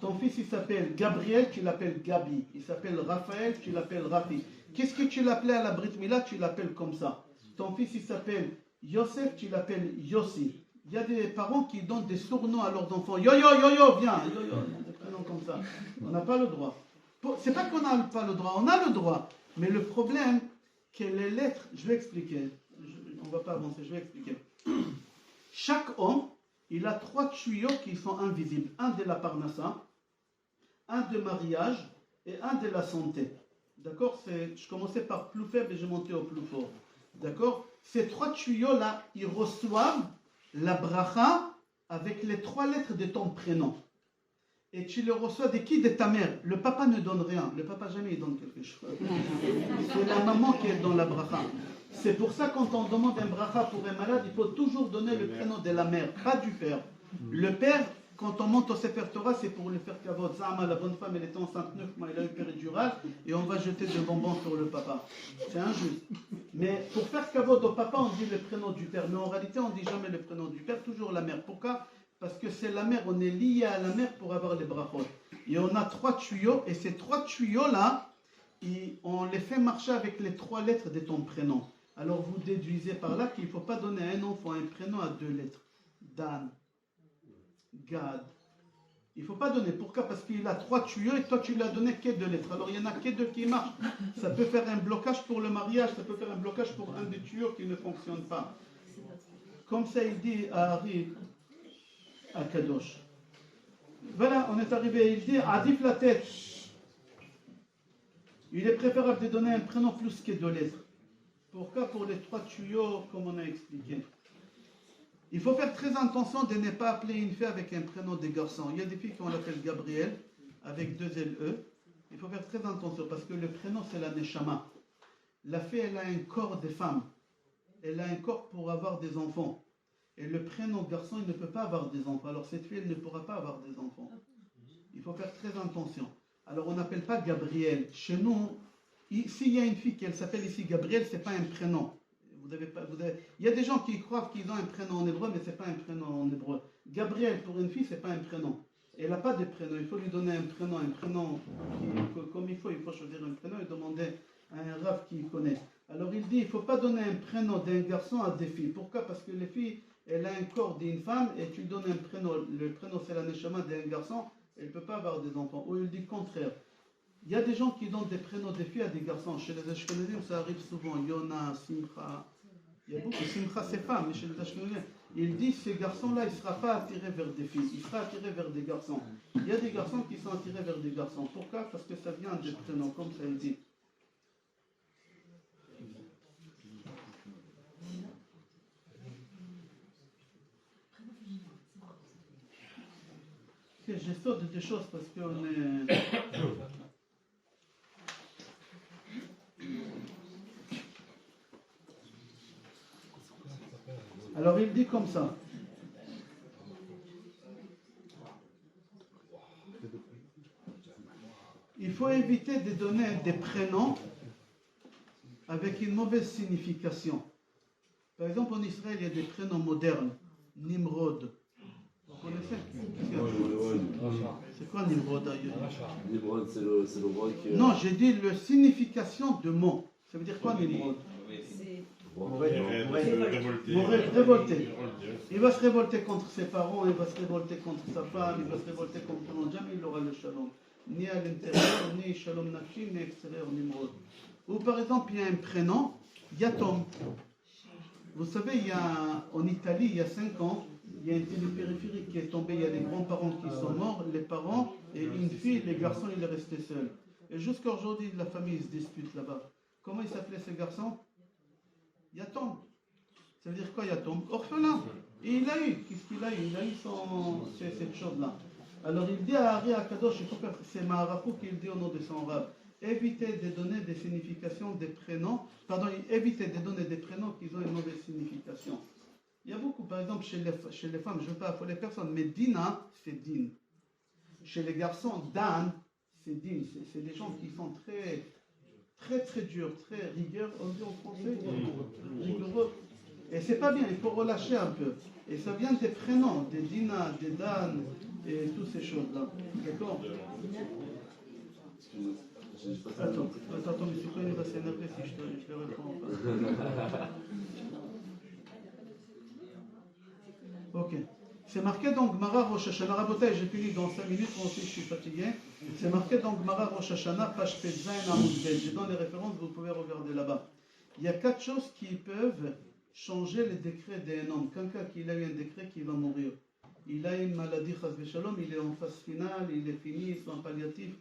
Ton fils, il s'appelle Gabriel, tu l'appelles Gabi. Il s'appelle Raphaël, tu l'appelles Rafi. Qu'est-ce que tu l'appelais à la Brit Mila? Tu l'appelles comme ça. Ton fils, il s'appelle Yosef, tu l'appelles Yossi. Il y a des parents qui donnent des surnoms à leurs enfants. Yo, yo, yo, yo, viens. Yo, yo, des prénoms comme ça. On n'a pas le droit. C'est pas qu'on n'a pas le droit, on a le droit. Mais le problème, que les lettres, je vais expliquer. On ne va pas avancer, je vais expliquer. Chaque homme, il a 3 tuyaux qui sont invisibles. Un de la parnassa, un de mariage et un de la santé. D'accord? Je commençais par plus faible et je montais au plus fort. D'accord? Ces 3 tuyaux-là, ils reçoivent la bracha avec les 3 lettres de ton prénom. Et tu le reçois de qui? De ta mère. Le papa ne donne rien. Le papa jamais il donne quelque chose. C'est la maman qui est dans la bracha. C'est pour ça quand on demande un bracha pour un malade, il faut toujours donner le prénom de la mère, pas du père. Le père, quand on monte au Sefer Torah, c'est pour le faire kavod. Zama, la bonne femme, elle était enceinte 9 mois, elle a eu péridurale, et on va jeter des bonbons sur le papa. C'est injuste. Mais pour faire kavod au papa, on dit le prénom du père. Mais en réalité, on ne dit jamais le prénom du père, toujours la mère. Pourquoi? Parce que c'est la mère, on est lié à la mère pour avoir les brachot. Et on a 3 tuyaux, et ces 3 tuyaux-là, on les fait marcher avec les 3 lettres de ton prénom. Alors vous déduisez par là qu'il ne faut pas donner à un enfant un prénom à 2 lettres. Dan, Gad. Il ne faut pas donner. Pourquoi? Parce qu'il a 3 tuyaux et toi tu lui as donné que 2 lettres. Alors il y en a que 2 qui marchent. Ça peut faire un blocage pour le mariage, ça peut faire un blocage pour un des tuyaux qui ne fonctionne pas. Comme ça il dit à Ari Akadosh. Voilà, on est arrivé. Il dit Adif la tête. Il est préférable de donner un prénom plus que 2 lettres. Pourquoi? Pour les 3 tuyaux, comme on a expliqué. Il faut faire très attention de ne pas appeler une fille avec un prénom de garçon. Il y a des filles qu'on l'appelle Gabriel, avec 2 LE. Il faut faire très attention, parce que le prénom, c'est la Neshama. La fille, elle a un corps de femme. Elle a un corps pour avoir des enfants. Et le prénom garçon, il ne peut pas avoir des enfants. Alors cette fille, elle ne pourra pas avoir des enfants. Il faut faire très attention. Alors on n'appelle pas Gabriel. Chez nous, s'il y a une fille qui s'appelle ici Gabriel, ce n'est pas un prénom. Il y a des gens qui croient qu'ils ont un prénom en hébreu, mais ce n'est pas un prénom en hébreu. Gabriel, pour une fille, ce n'est pas un prénom. Elle n'a pas de prénom. Il faut lui donner un prénom comme il faut choisir un prénom et demander à un rav qui connaît. Alors il dit, il ne faut pas donner un prénom d'un garçon à des filles. Pourquoi? Parce que les filles, elle a un corps d'une femme et tu lui donnes un prénom. Le prénom, c'est la neshama d'un garçon. Elle ne peut pas avoir des enfants. Ou il dit le contraire. Il y a des gens qui donnent des prénoms des filles à des garçons. Chez les Ashkenazim, ça arrive souvent. Yona, Simcha. Il y a beaucoup. Simcha, c'est femme, mais chez les Ashkenazim, il dit ces garçons-là, il ne sera pas attiré vers des filles. Il sera attiré vers des garçons. Il y a des garçons qui sont attirés vers des garçons. Pourquoi? Parce que ça vient des prénoms, comme ça il dit. Je saute des choses parce qu'on est... Alors il dit comme ça. Il faut éviter de donner des prénoms avec une mauvaise signification. Par exemple, en Israël, il y a des prénoms modernes. Nimrod. Vous connaissez? C'est quoi Nimrod d'ailleurs? Nimrod, c'est le roi qui... Non, j'ai dit la signification de mot. Ça veut dire quoi Nimrod? Révolté. Il va se révolter contre ses parents, il va se révolter contre sa femme, il va se révolter contre tout le monde. Jamais il aura le shalom. Ni à l'intérieur, ni shalom nafshi, ni extérieur, Nimrod. Ou par exemple, il y a un prénom, Yatom. Vous savez, en Italie, il y a 5 ans, il y a une télépériphérique qui est tombée. Il y a des grands-parents qui sont morts, les parents et une fille, les garçons, il est resté seul. Et jusqu'à aujourd'hui, la famille se dispute là-bas. Comment il s'appelait ce garçon? Yatom. Ça veut dire quoi, Yatom? Orphelin. Et il a eu, qu'est-ce qu'il a eu? Il a eu cette chose-là. Alors il dit à Ari Akadosh, c'est Maharakou qui le dit au nom de son rab, évitez de donner des significations des prénoms, évitez de donner des prénoms qui ont une mauvaise signification. Il y a beaucoup, par exemple, chez les femmes, je ne veux pas affoler personne, mais Dina, c'est Din. Chez les garçons, Dan, c'est Din. C'est des gens qui sont très, très, très durs, très rigueur, on dit en français, rigoureux. Et c'est pas bien, il faut relâcher un peu. Et ça vient des prénoms, des Dina, des Dan, et toutes ces choses-là. D'accord? Attends, mais c'est quoi, il va s'énerver si je le réponds pas. Ok. C'est marqué dans Gemara Rosh Hashanah. Rabotai, j'ai fini dans 5 minutes, moi aussi je suis fatigué. C'est marqué dans Gemara Rosh Hashanah, page Petzain Amoud Bet. J'ai dans les références, vous pouvez regarder là-bas. Il y a 4 choses qui peuvent changer les décrets d'un homme. Quelqu'un qui a eu un décret qui va mourir. Il a une maladie, chas v'shalom, il est en phase finale, il est fini, il est en palliatif.